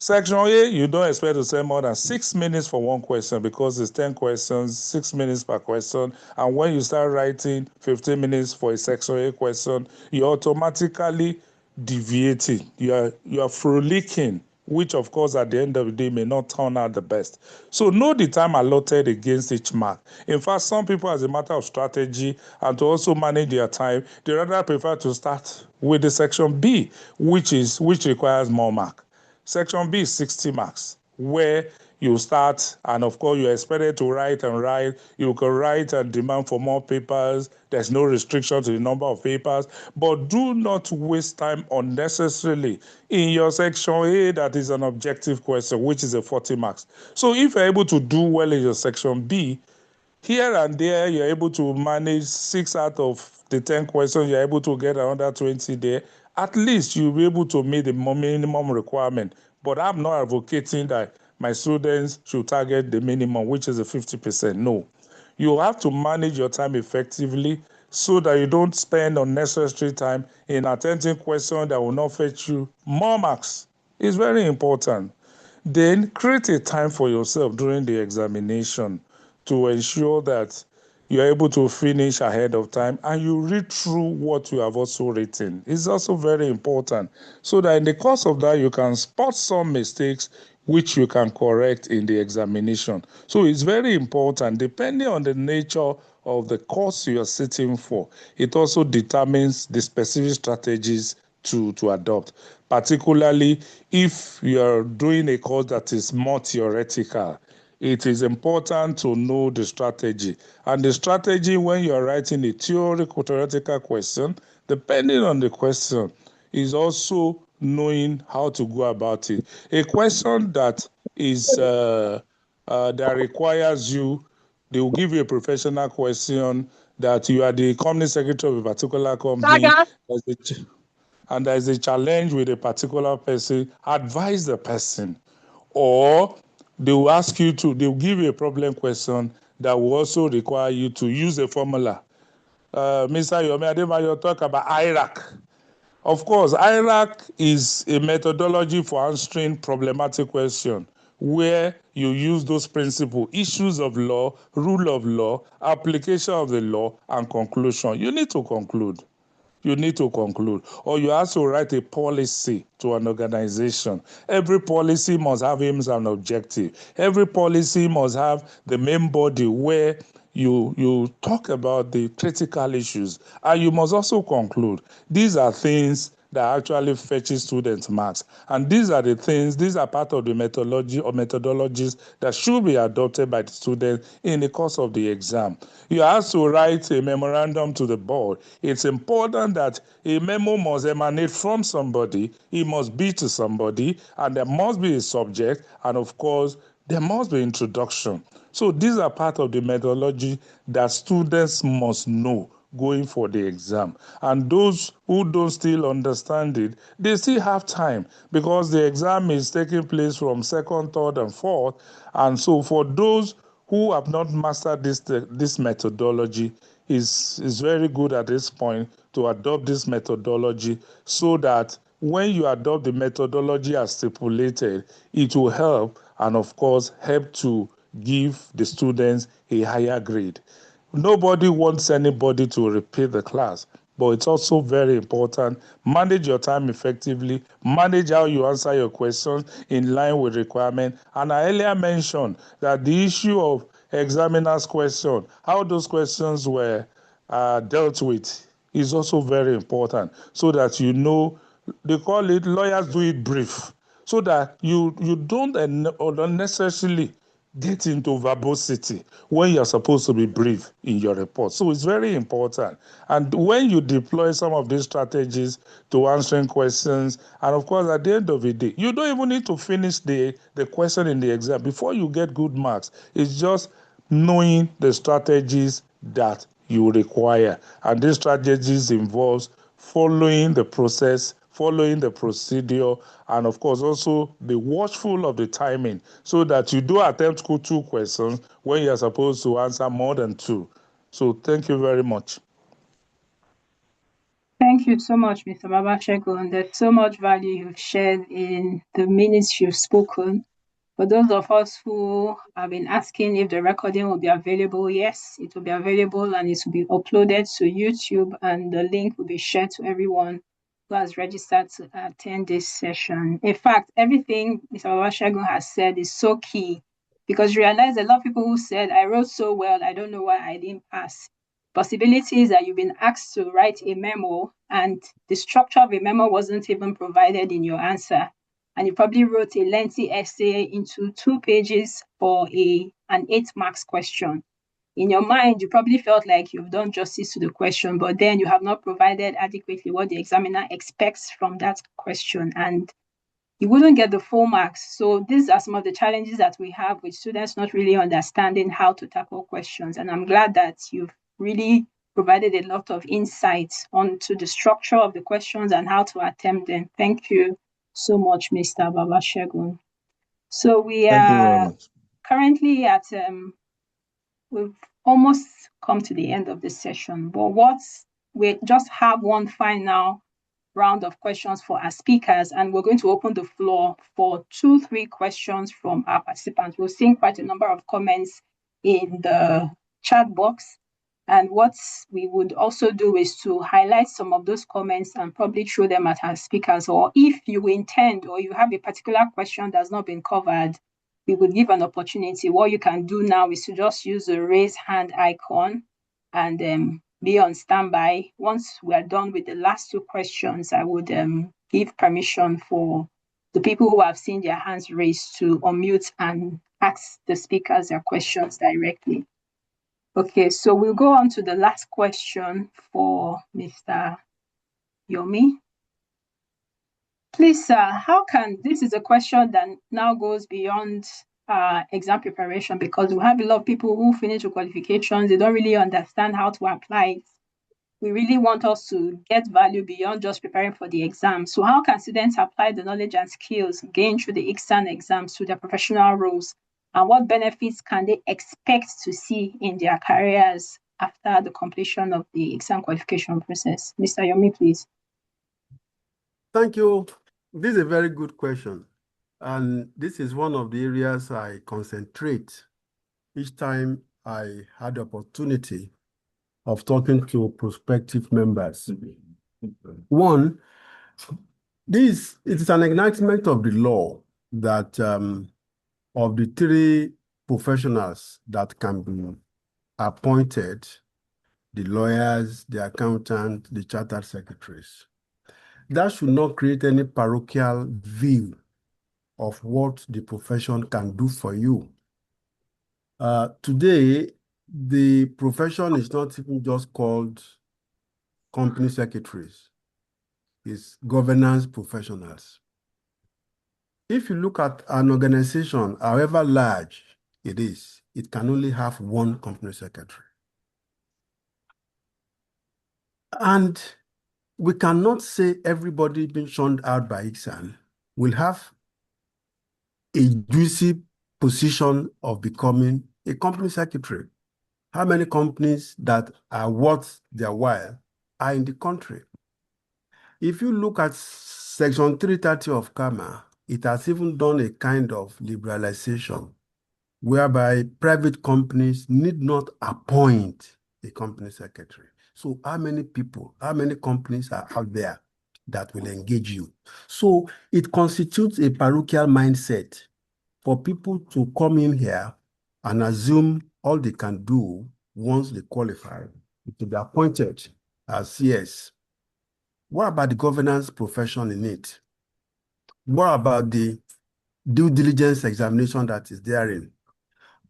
Section A, you don't expect to spend more than 6 minutes for one question because it's 10 questions, 6 minutes per question. And when you start writing 15 minutes for a section A question, you're automatically deviating. You're frolicking, which of course at the end of the day may not turn out the best. So know the time allotted against each mark. In fact, some people, as a matter of strategy and to also manage their time, they rather prefer to start with the section B, which requires more mark. Section B is 60 marks, where you start, and of course, you're expected to write and write. You can write and demand for more papers. There's no restriction to the number of papers, but do not waste time unnecessarily in your section A that is an objective question, which is a 40 marks. So if you're able to do well in your section B, here and there, you're able to manage 6 out of the 10 questions, you're able to get another 20 there. At least you'll be able to meet the minimum requirement. But I'm not advocating that my students should target the minimum, which is a 50%. No. You have to manage your time effectively so that you don't spend unnecessary time in attempting questions that will not fetch you more marks. It's very important. Then create a time for yourself during the examination to ensure that you're able to finish ahead of time and you read through what you have also written. It's also very important so that in the course of that, you can spot some mistakes which you can correct in the examination. So it's very important, depending on the nature of the course you are sitting for, it also determines the specific strategies to adopt, particularly if you are doing a course that is more theoretical. It is important to know the strategy. And the strategy when you are writing a theoretical question, depending on the question, is also knowing how to go about it. A question that is that requires you, they will give you a professional question that you are the company secretary of a particular company, and there is a challenge with a particular person, advise the person. Or they will ask you to, they will give you a problem question that will also require you to use a formula. Mr. Yomi Adebayo talk about IRAC. Of course, IRAC is a methodology for answering problematic questions where you use those principles, issues of law, rule of law, application of the law, and conclusion. You need to conclude. You need to conclude, or you have to write a policy to an organization. Every policy must have aims and objectives. Every policy must have the main body where you talk about the critical issues, and you must also conclude. These are things that actually fetches students marks, and these are the things, these are part of the methodology or methodologies that should be adopted by the students in the course of the exam. You have to write a memorandum to the board. It's important that a memo must emanate from somebody, it must be to somebody, and there must be a subject, and of course there must be introduction. So these are part of the methodology that students must know going for the exam. And those who don't still understand it, they still have time because the exam is taking place from 2nd, 3rd, and 4th. And so for those who have not mastered this methodology, is very good at this point to adopt this methodology so that when you adopt the methodology as stipulated, it will help and of course help to give the students a higher grade. Nobody wants anybody to repeat the class, but it's also very important. Manage your time effectively, manage how you answer your questions in line with requirement. And I earlier mentioned that the issue of examiner's question, how those questions were dealt with, is also very important so that you know, they call it, lawyers do it brief, so that you don't unnecessarily get into verbosity when you're supposed to be brief in your report. So it's very important. And when you deploy some of these strategies to answering questions, and of course, at the end of the day, you don't even need to finish the question in the exam before you get good marks. It's just knowing the strategies that you require. And these strategies involves following the process, following the procedure, and of course also be watchful of the timing so that you do attempt 2 questions when you're supposed to answer more than 2. So thank you very much. Thank you so much, Mr. Babashegun. There's so much value you've shared in the minutes you've spoken. For those of us who have been asking if the recording will be available, yes, it will be available and it will be uploaded to YouTube, and the link will be shared to everyone who has registered to attend this session. In fact, everything Mr. Babashegun has said is so key, because you realize a lot of people who said, I wrote so well, I don't know why I didn't pass. Possibility is that you've been asked to write a memo and the structure of a memo wasn't even provided in your answer. And you probably wrote a lengthy essay into 2 pages for an 8 marks question. In your mind, you probably felt like you've done justice to the question, but then you have not provided adequately what the examiner expects from that question, and you wouldn't get the full marks. So these are some of the challenges that we have with students not really understanding how to tackle questions. And I'm glad that you've really provided a lot of insights onto the structure of the questions and how to attempt them. Thank you so much, Mr. Babashegun. So we Thank you very are much. currently at, we've almost come to the end of the session, but we just have one final round of questions for our speakers, and we're going to open the floor for 2-3 questions from our participants. We're seeing quite a number of comments in the chat box, and what we would also do is to highlight some of those comments and probably throw them at our speakers, or if you intend or you have a particular question that's not been covered, we would give an opportunity. What you can do now is to just use the raise hand icon and be on standby. Once we are done with the last 2 questions, I would give permission for the people who have seen their hands raised to unmute and ask the speakers their questions directly. Okay, so we'll go on to the last question for Mr. Yomi. Please, sir, this is a question that now goes beyond exam preparation, because we have a lot of people who finish the qualifications, they don't really understand how to apply it. We really want us to get value beyond just preparing for the exam. So how can students apply the knowledge and skills gained through the ICSAN exams to their professional roles? And what benefits can they expect to see in their careers after the completion of the exam qualification process? Mr. Yomi, please. Thank you. This is a very good question. And this is one of the areas I concentrate each time I had the opportunity of talking to prospective members. One, it is an enactment of the law that of the 3 professionals that can be appointed, the lawyers, the accountant, the chartered secretaries. That should not create any parochial view of what the profession can do for you. Today, the profession is not even just called company secretaries. It's governance professionals. If you look at an organization, however large it is, it can only have 1 company secretary. And we cannot say everybody being shunned out by ICSAN will have a juicy position of becoming a company secretary. How many companies that are worth their while are in the country? If you look at Section 330 of CAMA, it has even done a kind of liberalization whereby private companies need not appoint a company secretary. So how many people, how many companies are out there that will engage you? So it constitutes a parochial mindset for people to come in here and assume all they can do once they qualify to be appointed as CS. What about the governance profession in it? What about the due diligence examination that is therein?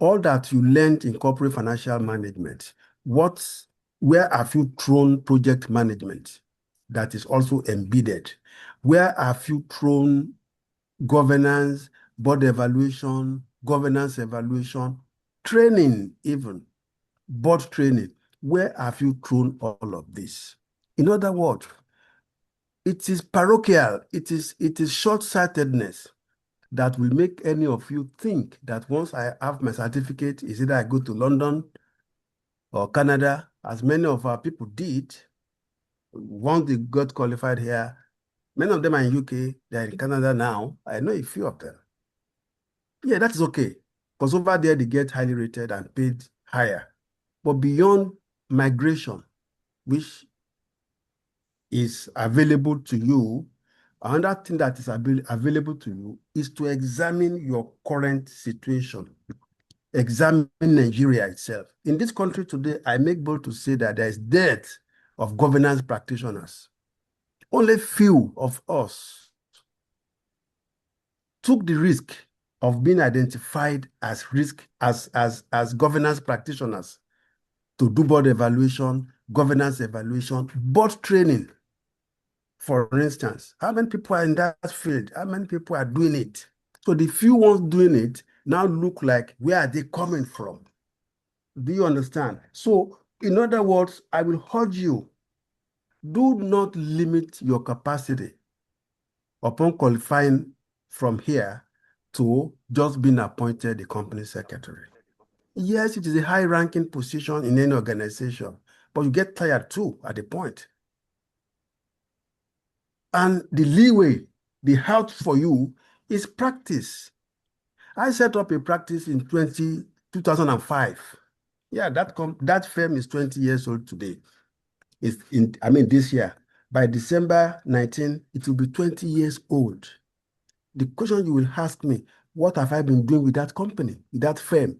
All that you learned in corporate financial management, where have you thrown project management that is also embedded? Where have you thrown governance, board evaluation, governance evaluation, training even, board training? Where have you thrown all of this? In other words, it is parochial, it is short-sightedness that will make any of you think that once I have my certificate, is either I go to London or Canada, as many of our people did, Once they got qualified here, many of them are in UK, they're in Canada now. I know a few of them. Yeah, that is okay. Because over there, they get highly rated and paid higher. But beyond migration, which is available to you, another thing that is available to you is to examine your current situation. Examine Nigeria itself. In this country today, I make bold to say that there is dearth of governance practitioners. Only few of us took the risk of being identified as governance practitioners to do board evaluation, governance evaluation, board training. For instance, how many people are in that field? How many people are doing it? So the few ones doing it now look like, where are they coming from? Do you understand? So, in other words, I will urge you, do not limit your capacity upon qualifying from here to just being appointed the company secretary. Yes, it is a high-ranking position in any organization, but you get tired too at a point. And the leeway, the help for you is practice. I set up a practice in 2005. Yeah, that firm is 20 years old today. This year. By December 19, it will be 20 years old. The question you will ask me, what have I been doing with that company, with that firm?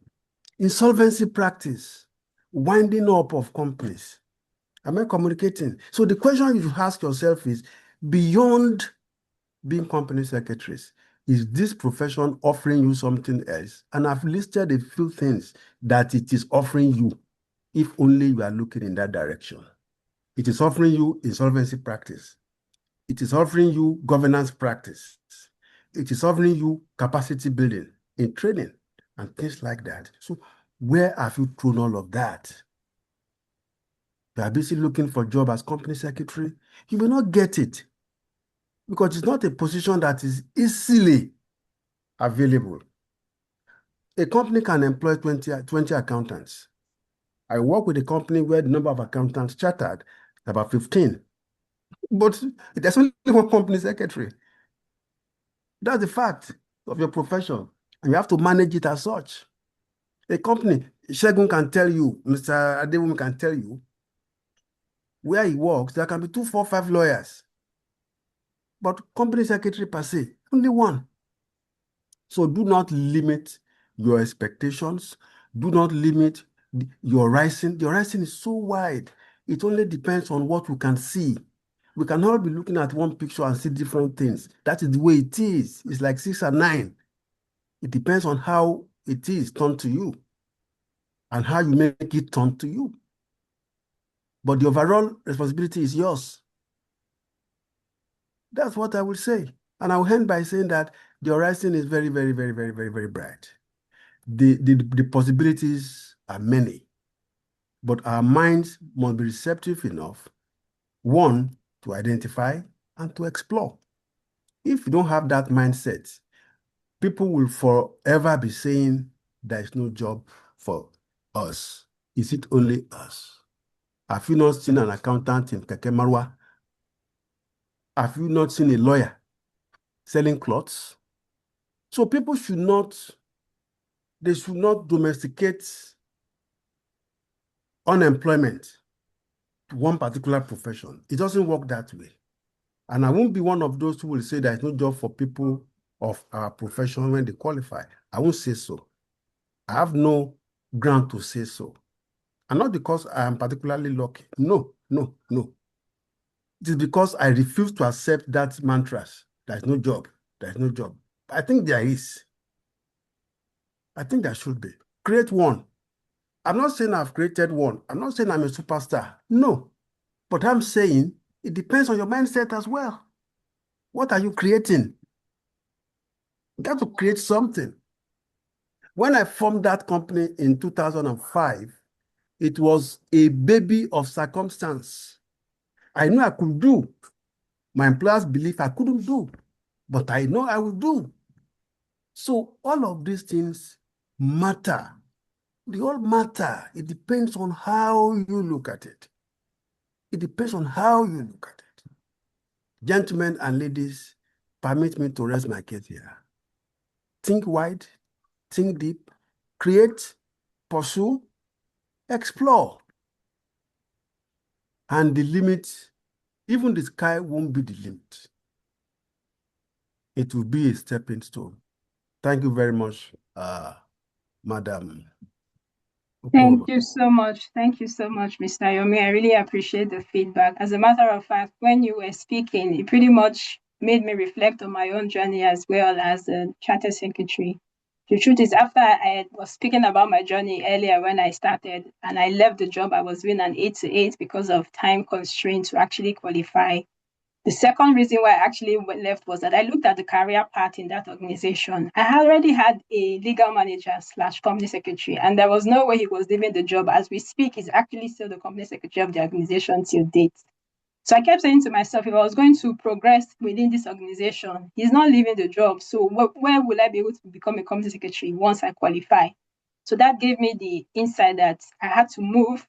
Insolvency practice, winding up of companies. Am I communicating? So the question you should ask yourself is, beyond being company secretaries, is this profession offering you something else? And I've listed a few things that it is offering you, if only you are looking in that direction. It is offering you insolvency practice. It is offering you governance practice. It is offering you capacity building in training and things like that. So where have you thrown all of that? You are busy looking for a job as company secretary. You will not get it because it's not a position that is easily available. A company can employ 20 accountants. I work with a company where the number of accountants chartered is about 15. But there's only one company secretary. That's the fact of your profession. And you have to manage it as such. A company, Shegun can tell you, Mr. Adewumi can tell you, where he works, there can be 2, 4, 5 lawyers. But company secretary per se, only one. So do not limit your expectations. Do not limit your rising. Your rising is so wide. It only depends on what we can see. We cannot be looking at one picture and see different things. That is the way it is. It's like 6 and 9. It depends on how it is turned to you and how you make it turn to you. But the overall responsibility is yours. That's what I will say. And I will end by saying that the horizon is very, very, very, very, very, very bright. The possibilities are many, but our minds must be receptive enough, one, to identify and to explore. If you don't have that mindset, people will forever be saying there is no job for us. Is it only us? Have you not seen an accountant in Keke Marwa? Have you not seen a lawyer selling clothes? So people should not domesticate unemployment to one particular profession. It doesn't work that way. And I won't be one of those who will say there's no job for people of our profession when they qualify. I won't say so. I have no ground to say so. And not because I am particularly lucky. No, no, no. It is because I refuse to accept that mantras. There's no job. There's no job. I think there is. I think there should be. Create one. I'm not saying I've created one. I'm not saying I'm a superstar. No. But I'm saying it depends on your mindset as well. What are you creating? You got to create something. When I formed that company in 2005, it was a baby of circumstance. I knew I could do. My employers believe I couldn't do, but I know I will do. So all of these things matter. They all matter. It depends on how you look at it. It depends on how you look at it. Gentlemen and ladies, permit me to rest my case here. Think wide, think deep, create, pursue, explore. And the limit, even the sky won't be the limit. It will be a stepping stone. Thank you very much, Madam. Thank you so much. Thank you so much, Mr. Yomi. I really appreciate the feedback. As a matter of fact, when you were speaking, it pretty much made me reflect on my own journey as well as a charter secretary. The truth is, after I was speaking about my journey earlier when I started and I left the job, I was doing an 8 to 8 because of time constraints to actually qualify. The second reason why I actually left was that I looked at the career path in that organization. I had already had a legal manager / company secretary, and there was no way he was leaving the job. As we speak, he's actually still the company secretary of the organization till date. So I kept saying to myself, if I was going to progress within this organization, he's not leaving the job. So where will I be able to become a company secretary once I qualify? So that gave me the insight that I had to move,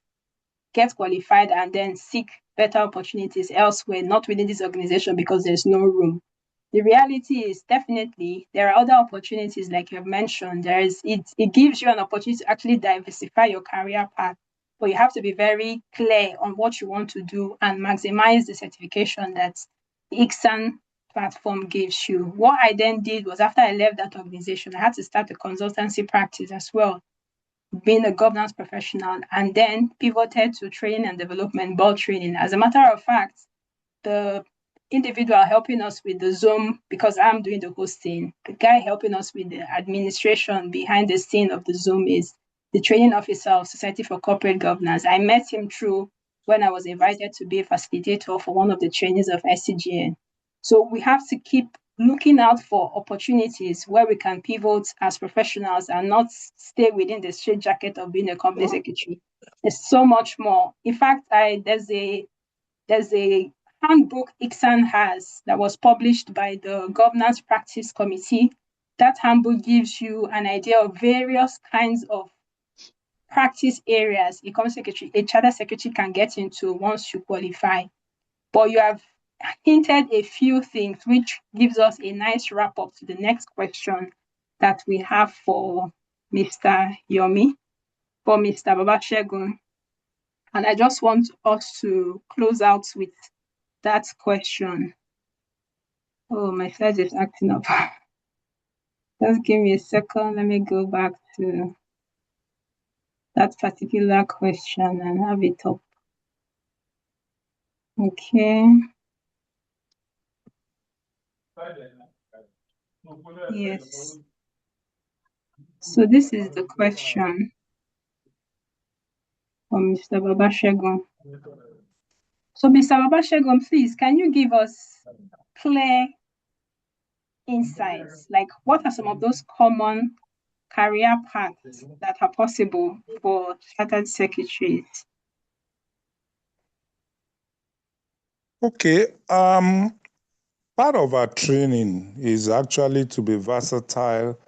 get qualified, and then seek better opportunities elsewhere, not within this organization because there's no room. The reality is definitely there are other opportunities, like you've mentioned. It gives you an opportunity to actually diversify your career path, but you have to be very clear on what you want to do and maximize the certification that the ICSAN platform gives you. What I then did was, after I left that organization, I had to start a consultancy practice as well, being a governance professional, and then pivoted to training and development, board training. As a matter of fact, the individual helping us with the Zoom, because I'm doing the hosting, the guy helping us with the administration behind the scene of the Zoom is the training officer of Society for Corporate Governance. I met him through when I was invited to be a facilitator for one of the trainings of SCGN. So we have to keep looking out for opportunities where we can pivot as professionals and not stay within the straitjacket of being a company secretary. There's so much more. In fact, there's a handbook ICSAN has that was published by the Governance Practice Committee. That handbook gives you an idea of various kinds of practice areas a charter secretary can get into once you qualify. But you have hinted a few things, which gives us a nice wrap up to the next question that we have for Mr. Yomi, for Mr. Babashegun. And I just want us to close out with that question. Oh, my slide is acting up. Just give me a second. Let me go back to that particular question and have it up. Okay. Yes. So this is the question from Mr. Babashegun. So Mr. Babashegun, please, can you give us clear insights? Like, what are some of those common career paths that are possible for chartered secretaries? Okay. Part of our training is actually to be versatile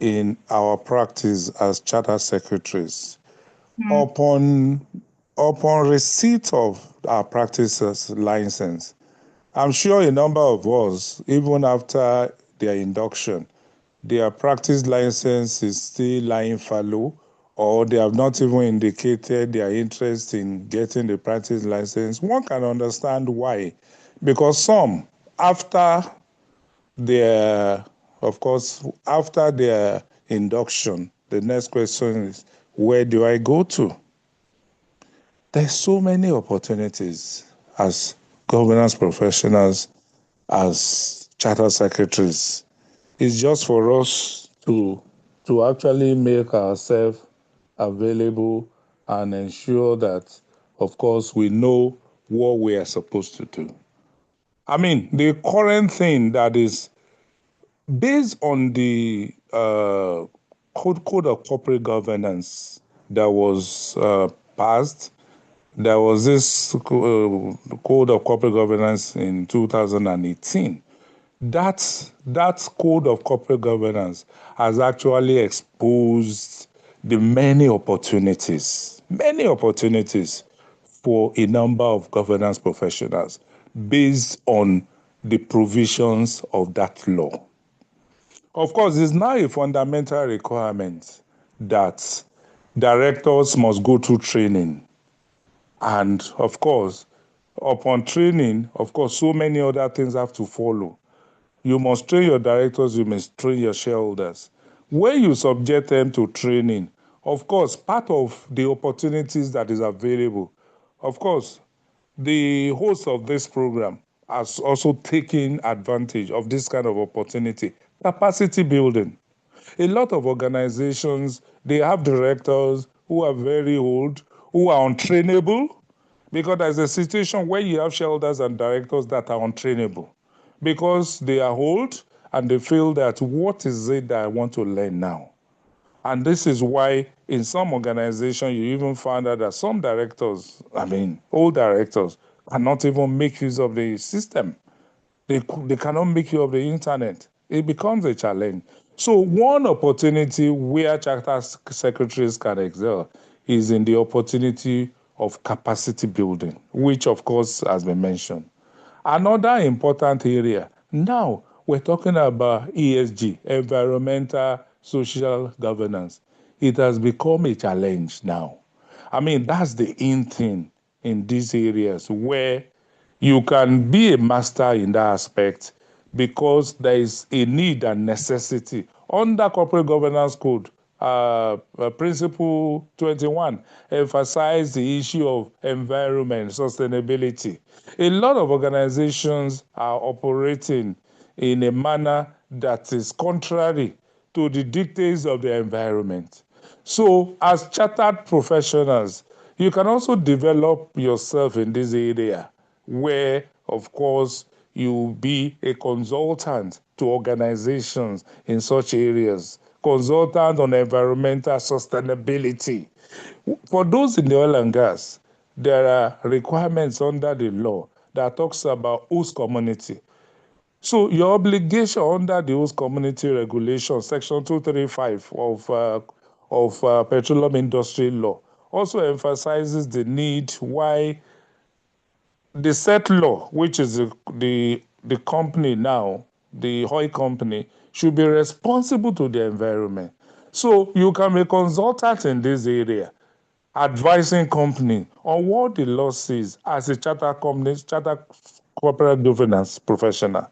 in our practice as charter secretaries. Upon receipt of our practices license, I'm sure a number of us, even after their induction, their practice license is still lying fallow, or they have not even indicated their interest in getting the practice license. One can understand why. Because some, after their induction, the next question is, where do I go to? There's so many opportunities as governance professionals, as charter secretaries. It's just for us to actually make ourselves available and ensure that, of course, we know what we are supposed to do. I mean, the current thing that is based on the code of corporate governance that was passed, there was this code of corporate governance in 2018. That code of corporate governance has actually exposed the many opportunities for a number of governance professionals based on the provisions of that law. Of course, it's now a fundamental requirement that directors must go through training. And of course, upon training, of course, so many other things have to follow. You must train your directors, you must train your shareholders. When you subject them to training, of course, part of the opportunities that is available, of course, the host of this program has also taken advantage of this kind of opportunity. Capacity building. A lot of organizations, they have directors who are very old, who are untrainable, because there's a situation where you have shareholders and directors that are untrainable because they are old and they feel that what is it that I want to learn now? And this is why in some organizations, you even find out that some directors, old directors, cannot even make use of the system. They cannot make use of the internet. It becomes a challenge. So one opportunity where charter secretaries can excel is in the opportunity of capacity building, which of course has been mentioned. Another important area, now we're talking about ESG, environmental, social governance. It has become a challenge now. That's the in thing in these areas where you can be a master in that aspect because there is a need and necessity. Under Corporate Governance Code, Principle 21 emphasize the issue of environment, sustainability. A lot of organizations are operating in a manner that is contrary to the dictates of the environment. So as chartered professionals, you can also develop yourself in this area where, of course, you be a consultant to organizations in such areas, consultant on environmental sustainability. For those in the oil and gas, there are requirements under the law that talks about host community. So your obligation under the host community regulation, section 235 of petroleum industry law, also emphasizes the need why the set law, which is the company now, the oil company, should be responsible to the environment. So you can be a consultant in this area, advising company on what the law says as a charter corporate governance professional.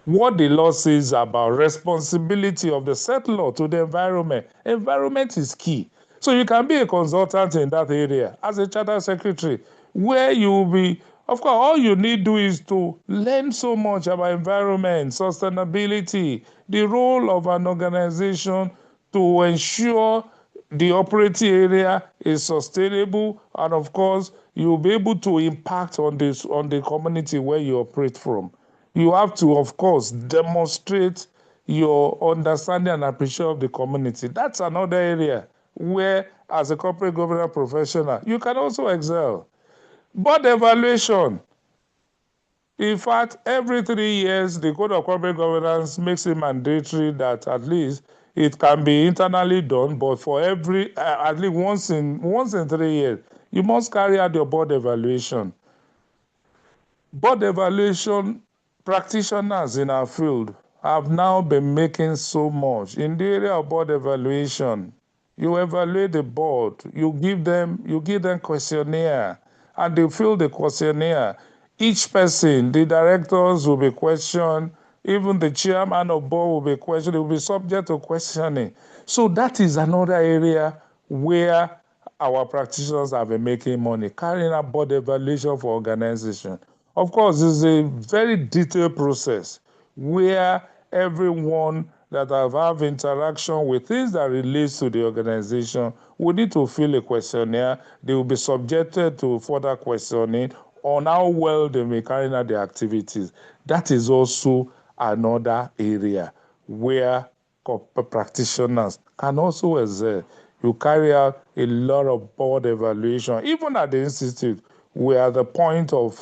What the law says about responsibility of the settlor to the environment. Environment is key. So you can be a consultant in that area as a charter secretary, where you will be, of course, all you need to do is to learn so much about environment, sustainability, the role of an organization to ensure the operating area is sustainable, and of course, you'll be able to impact on the community where you operate from. You have to, of course, demonstrate your understanding and appreciation of the community. That's another area where, as a corporate governance professional, you can also excel. Board evaluation. In fact, every 3 years, the Code of Corporate Governance makes it mandatory that at least it can be internally done, but for every, at least once in 3 years, you must carry out your board evaluation. Board evaluation practitioners in our field have now been making so much. In the area of board evaluation, you evaluate the board, you give them questionnaire, and they fill the questionnaire. Each person, the directors will be questioned, even the chairman of board will be questioned, they will be subject to questioning. So that is another area where our practitioners have been making money, carrying out board evaluation for organization. Of course, it's a very detailed process where everyone that have interaction with things that relates to the organization will need to fill a questionnaire. They will be subjected to further questioning on how well they may carry out their activities. That is also another area where practitioners can also excel. You carry out a lot of board evaluation. Even at the institute, we are at the point of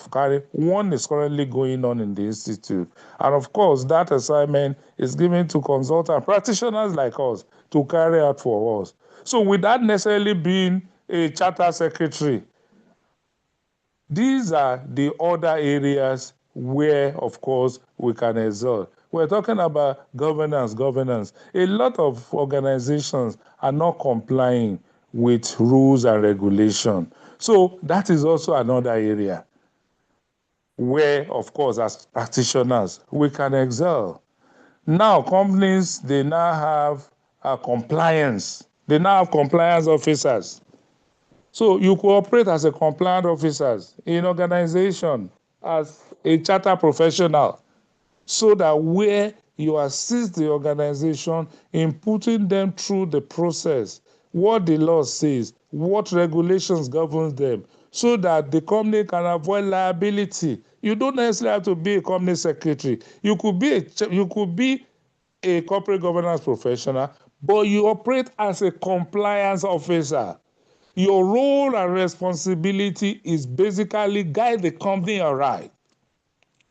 one is currently going on in the institute. And of course, that assignment is given to consultant practitioners like us to carry out for us. So without necessarily being a charter secretary, These are the other areas where, of course, we can excel. We're talking about governance. A lot of organizations are not complying with rules and regulation. So that is also another area where, of course, as practitioners, we can excel. Now, companies, they now have compliance. They now have compliance officers. So you cooperate as a compliant officer in organization, as a charter professional, so that where you assist the organization in putting them through the process, what the law says, what regulations govern them, so that the company can avoid liability. You don't necessarily have to be a company secretary. You could be a corporate governance professional, but you operate as a compliance officer. Your role and responsibility is basically guide the company aright,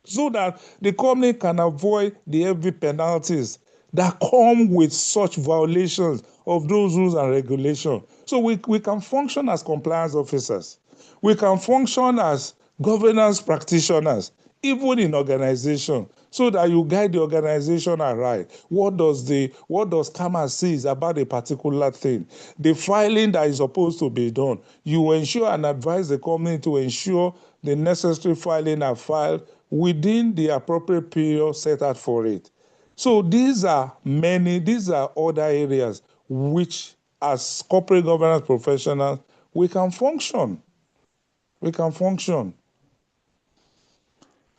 so that the company can avoid the heavy penalties that come with such violations of those rules and regulations. So we can function as compliance officers. We can function as governance practitioners, even in organization, so that you guide the organization aright. What does CAMA says about a particular thing? The filing that is supposed to be done, you ensure and advise the company to ensure the necessary filing are filed within the appropriate period set out for it. So these are other areas which, as corporate governance professionals, we can function.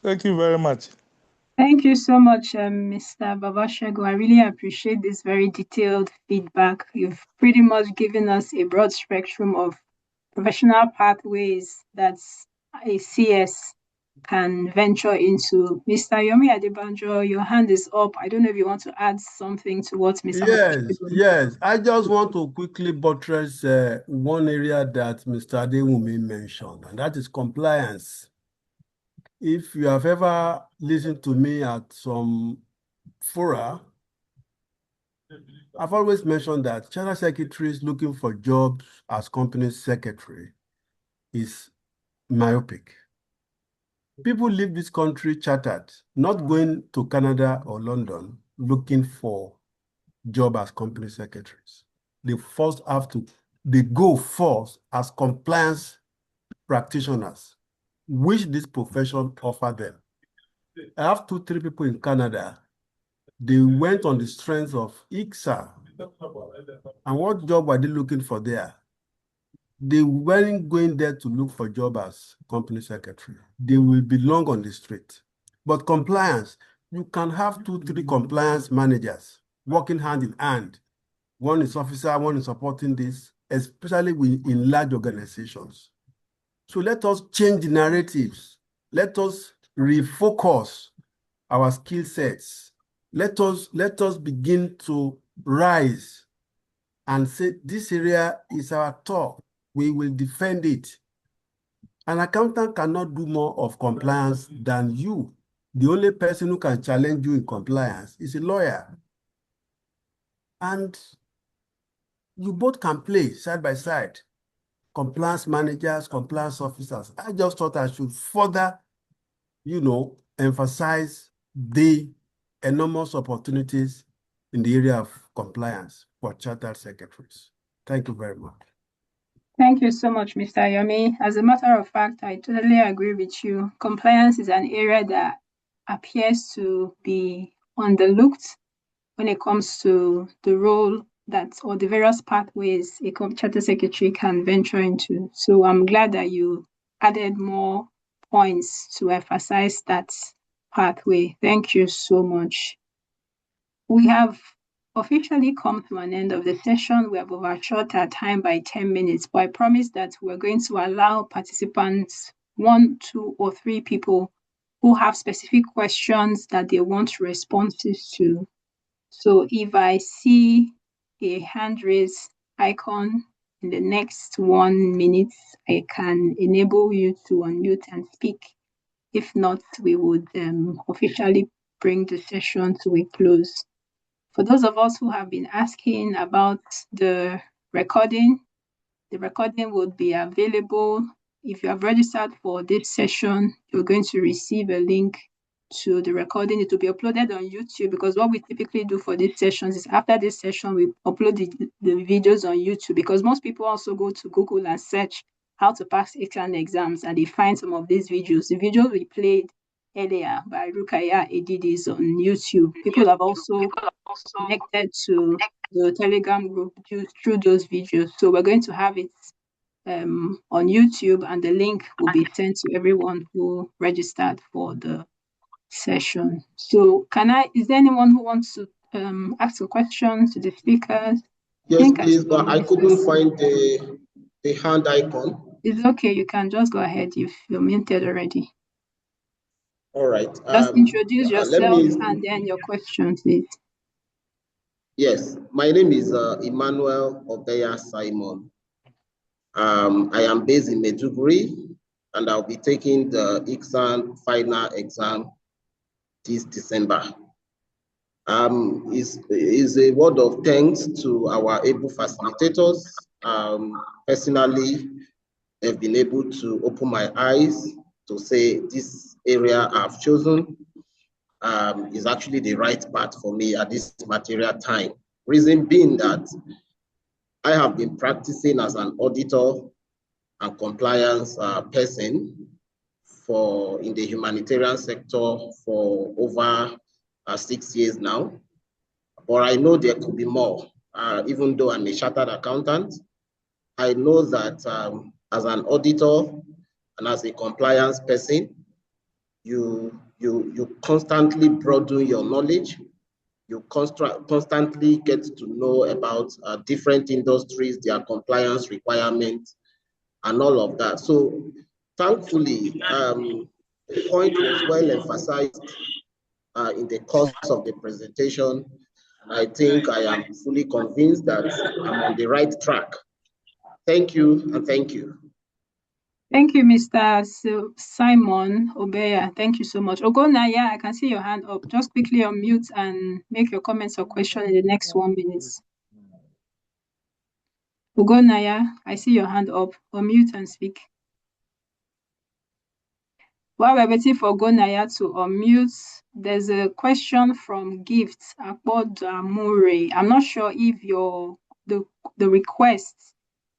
Thank you very much. Thank you so much, Mr. Babashego. I really appreciate this very detailed feedback. You've pretty much given us a broad spectrum of professional pathways that a CS can venture into. Mr. Yomi Adebanjo, your hand is up. I don't know if you want to add something to what Mr. Babashego. Yes. I just want to quickly buttress one area that Mr. Adewumi mentioned, and that is compliance. If you have ever listened to me at some fora, I've always mentioned that charter secretaries looking for jobs as company secretary is myopic. People leave this country chartered, not going to Canada or London looking for job as company secretaries. They go first as compliance practitioners, which this profession offer them. I have 2-3 people in Canada. They went on the strength of ICSAN. And what job were they looking for there? They weren't going there to look for job as company secretary. They will belong on the street. But compliance, you can have 2-3 compliance managers working hand in hand. One is officer, one is supporting this, especially in large organizations. So let us change the narratives. Let us refocus our skill sets. Let us begin to rise and say, this area is our top. We will defend it. An accountant cannot do more of compliance than you. The only person who can challenge you in compliance is a lawyer. And you both can play side by side. Compliance managers, compliance officers. I just thought I should further, emphasize the enormous opportunities in the area of compliance for chartered secretaries. Thank you very much. Thank you so much, Mr. Yomi. As a matter of fact, I totally agree with you. Compliance is an area that appears to be underlooked when it comes to the role or the various pathways a charter secretary can venture into. So I'm glad that you added more points to emphasize that pathway. Thank you so much. We have officially come to an end of the session. We have overshot our time by 10 minutes, but I promise that we're going to allow participants, 1, 2, or 3 people who have specific questions that they want responses to. So if I see a hand raise icon in the next 1 minute, I can enable you to unmute and speak. If not, we would officially bring the session to a close. For those of us who have been asking about the recording would be available if you have registered for this session, you're going to receive a link to the recording. It will be uploaded on YouTube, because what we typically do for these sessions is after this session, we upload the videos on YouTube, because most people also go to Google and search how to pass ICSAN exams, and they find some of these videos. The videos we played earlier by Rukaya Edidis on YouTube. People have also connected to the Telegram group through those videos. So we're going to have it on YouTube, and the link will be sent to everyone who registered for the session. So is there anyone who wants to ask a question to the speakers? Yes, please, but I couldn't find the hand icon. It's okay, you can just go ahead if you're muted already. All right. Just introduce yourself and then your question, please. Yes, my name is Emmanuel Obeya Simon. I am based in Maiduguri, and I'll be taking the ICSAN final exam this December. Is a word of thanks to our able facilitators. Personally, they've been able to open my eyes to say this area I've chosen is actually the right path for me at this material time. Reason being that I have been practicing as an auditor and compliance person in the humanitarian sector for over 6 years now. But I know there could be more. Even though I'm a chartered accountant, I know that as an auditor and as a compliance person, you constantly broaden your knowledge. You constantly get to know about different industries, their compliance requirements, and all of that. So thankfully, the point was well emphasized in the course of the presentation. I think I am fully convinced that I'm on the right track. Thank you, and thank you. Thank you, Mr. Simon Obeya. Thank you so much. Ogonaya, I can see your hand up. Just quickly unmute and make your comments or question in the next 1 minute. Ogonaya, I see your hand up. Unmute and speak. While we're waiting for Ogonaya to unmute, there's a question from Gift Akpodamure. I'm not sure if the request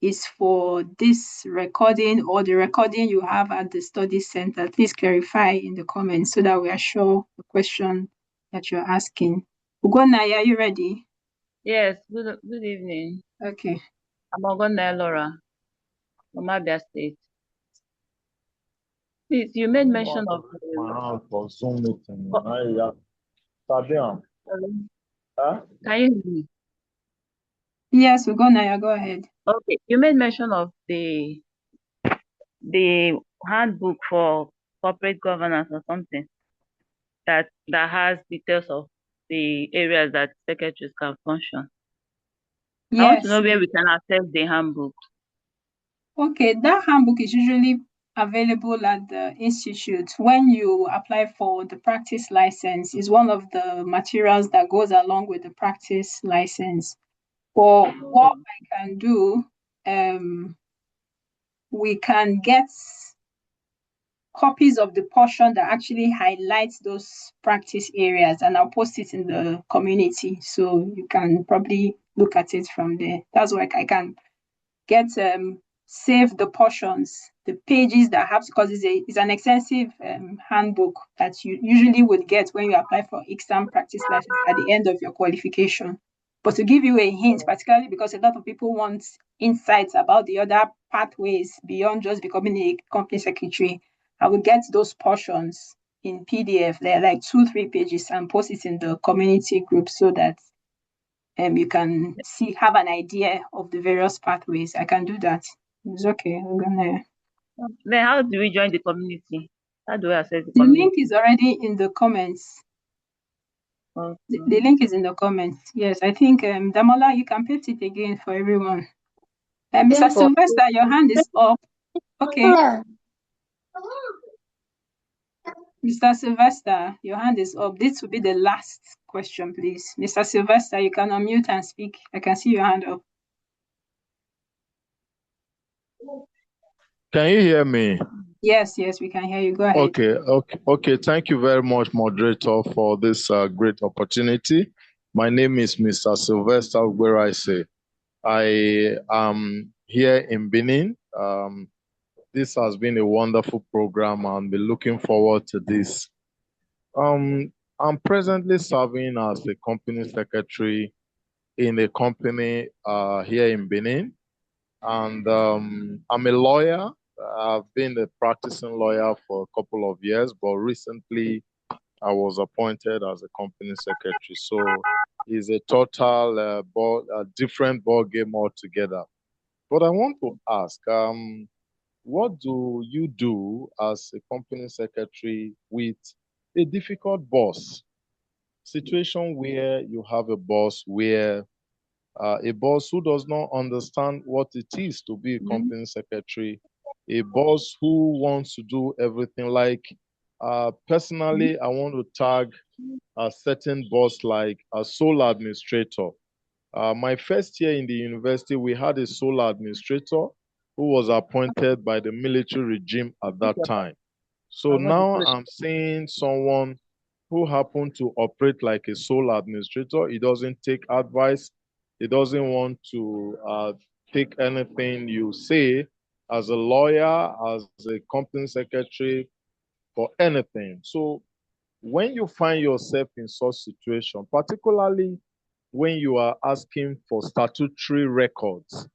is for this recording or the recording you have at the study center. Please clarify in the comments so that we are sure the question that you're asking. Ugonaya, are you ready? Yes, good evening. Okay. I'm Ogonaya Laura from Abia State. Please, you made mention of for Zoom meeting. Can you hear me? Yes, Ugonaya, go ahead. Okay, you made mention of the handbook for corporate governance or something that has details of the areas that secretaries can function. Yes. I want to know where we can access the handbook. Okay, that handbook is usually available at the institute. When you apply for the practice license, is one of the materials that goes along with the practice license. For what I can do, we can get copies of the portion that actually highlights those practice areas, and I'll post it in the community, so you can probably look at it from there. That's why I can get save the portions, the pages that have, because it's an extensive handbook that you usually would get when you apply for ICSAN practice license at the end of your qualification. But to give you a hint, particularly because a lot of people want insights about the other pathways beyond just becoming a company secretary, I will get those portions in PDF. They're like 2-3 pages, and post it in the community group so that you can have an idea of the various pathways. I can do that. It's okay. Then how do we join the community? How do we access the The community? link is already in the comments. Okay. The link is in the comments. Yes, I think Damola, you can paste it again for everyone. Mr. Sylvester, your hand is up. Okay. Mr. Sylvester, your hand is up. This will be the last question, please. Mr. Sylvester, you can unmute and speak. I can see your hand up. Can you hear me? Yes, we can hear you. Go ahead. Okay. Thank you very much, moderator, for this great opportunity. My name is Mr. Sylvester Ugberise. I am here in Benin. This has been a wonderful program. I'll be looking forward to this. I'm presently serving as a company secretary in a company here in Benin, and I'm a lawyer. I've been a practicing lawyer for a couple of years, but recently I was appointed as a company secretary. So it's a total different ball game altogether. But I want to ask, what do you do as a company secretary with a difficult boss? Situation where you have a boss who does not understand what it is to be a company secretary, a boss who wants to do everything. Like, personally, I want to tag a certain boss like a sole administrator. My first year in the university, we had a sole administrator who was appointed by the military regime at that time. So now I'm seeing someone who happened to operate like a sole administrator. He doesn't take advice. He doesn't want to take anything you say as a lawyer, as a company secretary, for anything. So when you find yourself in such situation, particularly when you are asking for statutory records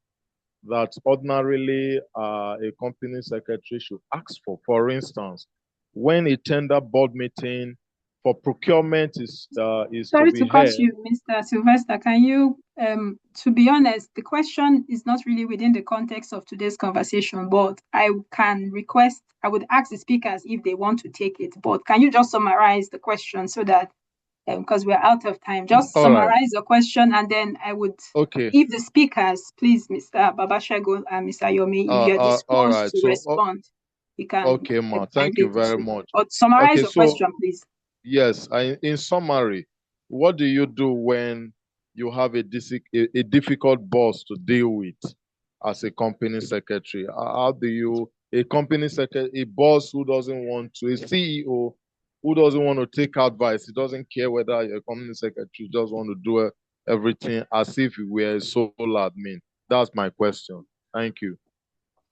that ordinarily a company secretary should ask for instance, when a tender board meeting for procurement is Sorry to be to cut held. you, Mr. Sylvester. Can you, to be honest, the question is not really within the context of today's conversation, but I would ask the speakers if they want to take it, but can you just summarize the question so that, because we're out of time, just summarize the question, and then I would, if the speakers, please, Mr. Babashago and Mr. Yomi, if you're disposed to respond, you can. Okay, ma, thank you very much. But summarize your question, please. Yes, in summary, what do you do when you have a difficult boss to deal with as a company secretary? How do you, a company secretary, a boss who doesn't want to, a CEO who doesn't want to take advice, he doesn't care whether you're a company secretary, just want to do everything as if you were a sole admin? That's my question. Thank you.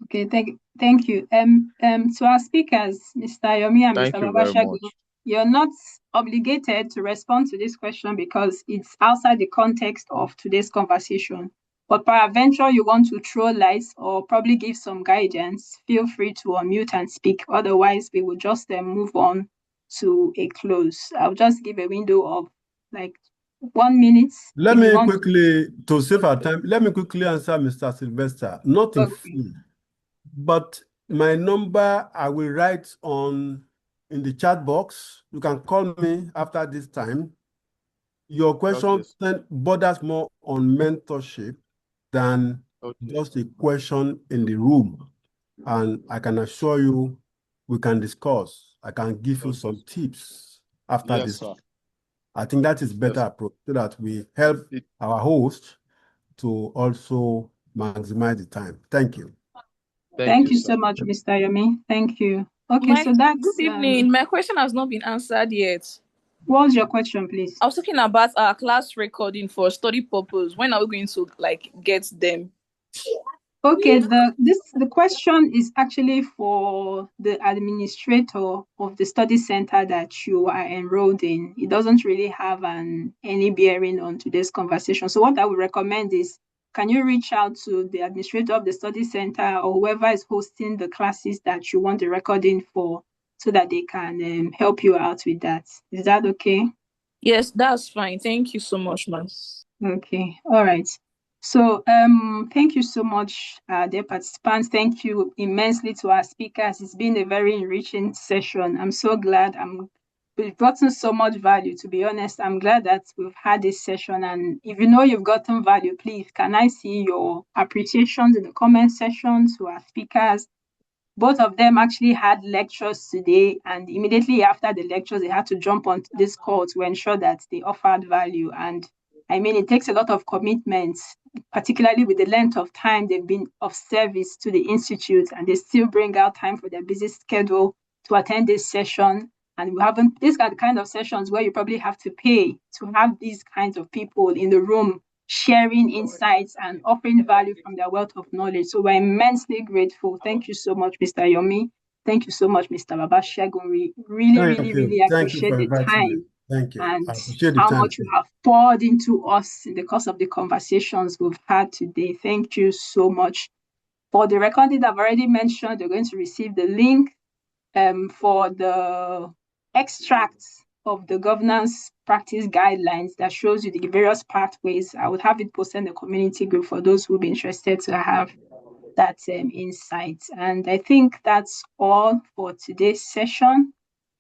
Okay, thank you. To our speakers, Mr. Yomi and Mr. Babashago, you're not obligated to respond to this question because it's outside the context of today's conversation. But peradventure you want to throw lights or probably give some guidance, feel free to unmute and speak. Otherwise, we will just move on to a close. I'll just give a window of like 1 minute. Let me quickly, to save our time, let me quickly answer Mr. Sylvester. Not in full, but my number I will write in the chat box. You can call me after this time. Your question borders more on mentorship than just a question in the room. And I can assure you, we can discuss. I can give you some tips after this. Sir. I think that is better approach so that we help our host to also maximize the time. Thank you. Thank you so much, Mr. Yomi. Thank you. Okay, so that's... Good evening. My question has not been answered yet. What's your question, please? I was talking about our class recording for study purpose. When are we going to get them? Okay, the question is actually for the administrator of the study center that you are enrolled in. It doesn't really have any bearing on today's conversation. So what I would recommend is, can you reach out to the administrator of the study center or whoever is hosting the classes that you want the recording for, so that they can help you out with that? Is that okay? Yes, that's fine. Thank you so much, ma'am. Okay, all right. So thank you so much, dear participants. Thank you immensely to our speakers. It's been a very enriching session. I'm so glad we've gotten so much value. To be honest, I'm glad that we've had this session. And if you know you've gotten value, please, can I see your appreciations in the comment section to our speakers? Both of them actually had lectures today, and immediately after the lectures, they had to jump on this call to ensure that they offered value. And I mean, it takes a lot of commitment, particularly with the length of time they've been of service to the Institute, and they still bring out time for their busy schedule to attend this session. And these are the kind of sessions where you probably have to pay to have these kinds of people in the room sharing insights and offering value from their wealth of knowledge. So we're immensely grateful. Thank you so much, Mr. Yomi. Thank you so much, Mr. Babashegun. We really Thank you appreciate for the inviting me. time Thank you. and I appreciate the how time. much you have poured into us in the course of the conversations we've had today. Thank you so much. For the recording I've already mentioned, you're going to receive the link for the extracts of the governance practice guidelines that shows you the various pathways. I would have it posted in the community group for those who would be interested to have that insight. And I think that's all for today's session.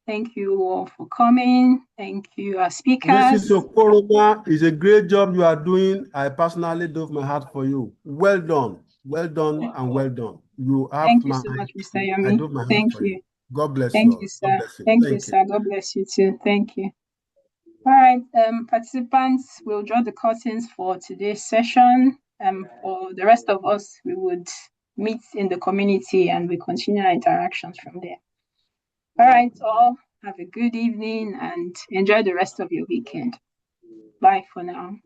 Thank you all for coming. Thank you, our speakers. Mrs. Okoroma, it's a great job you are doing. I personally do my heart for you. Well done. Well done and well done. You have Thank you so much, Mr. I Yomi. do my heart Thank for you. you. God bless Thank you. you, God sir. bless you. Thank you, sir. God bless you too. Thank you. All right, participants, we'll draw the curtains for today's session. For the rest of us, we would meet in the community and we continue our interactions from there. All right, all have a good evening and enjoy the rest of your weekend. Bye for now.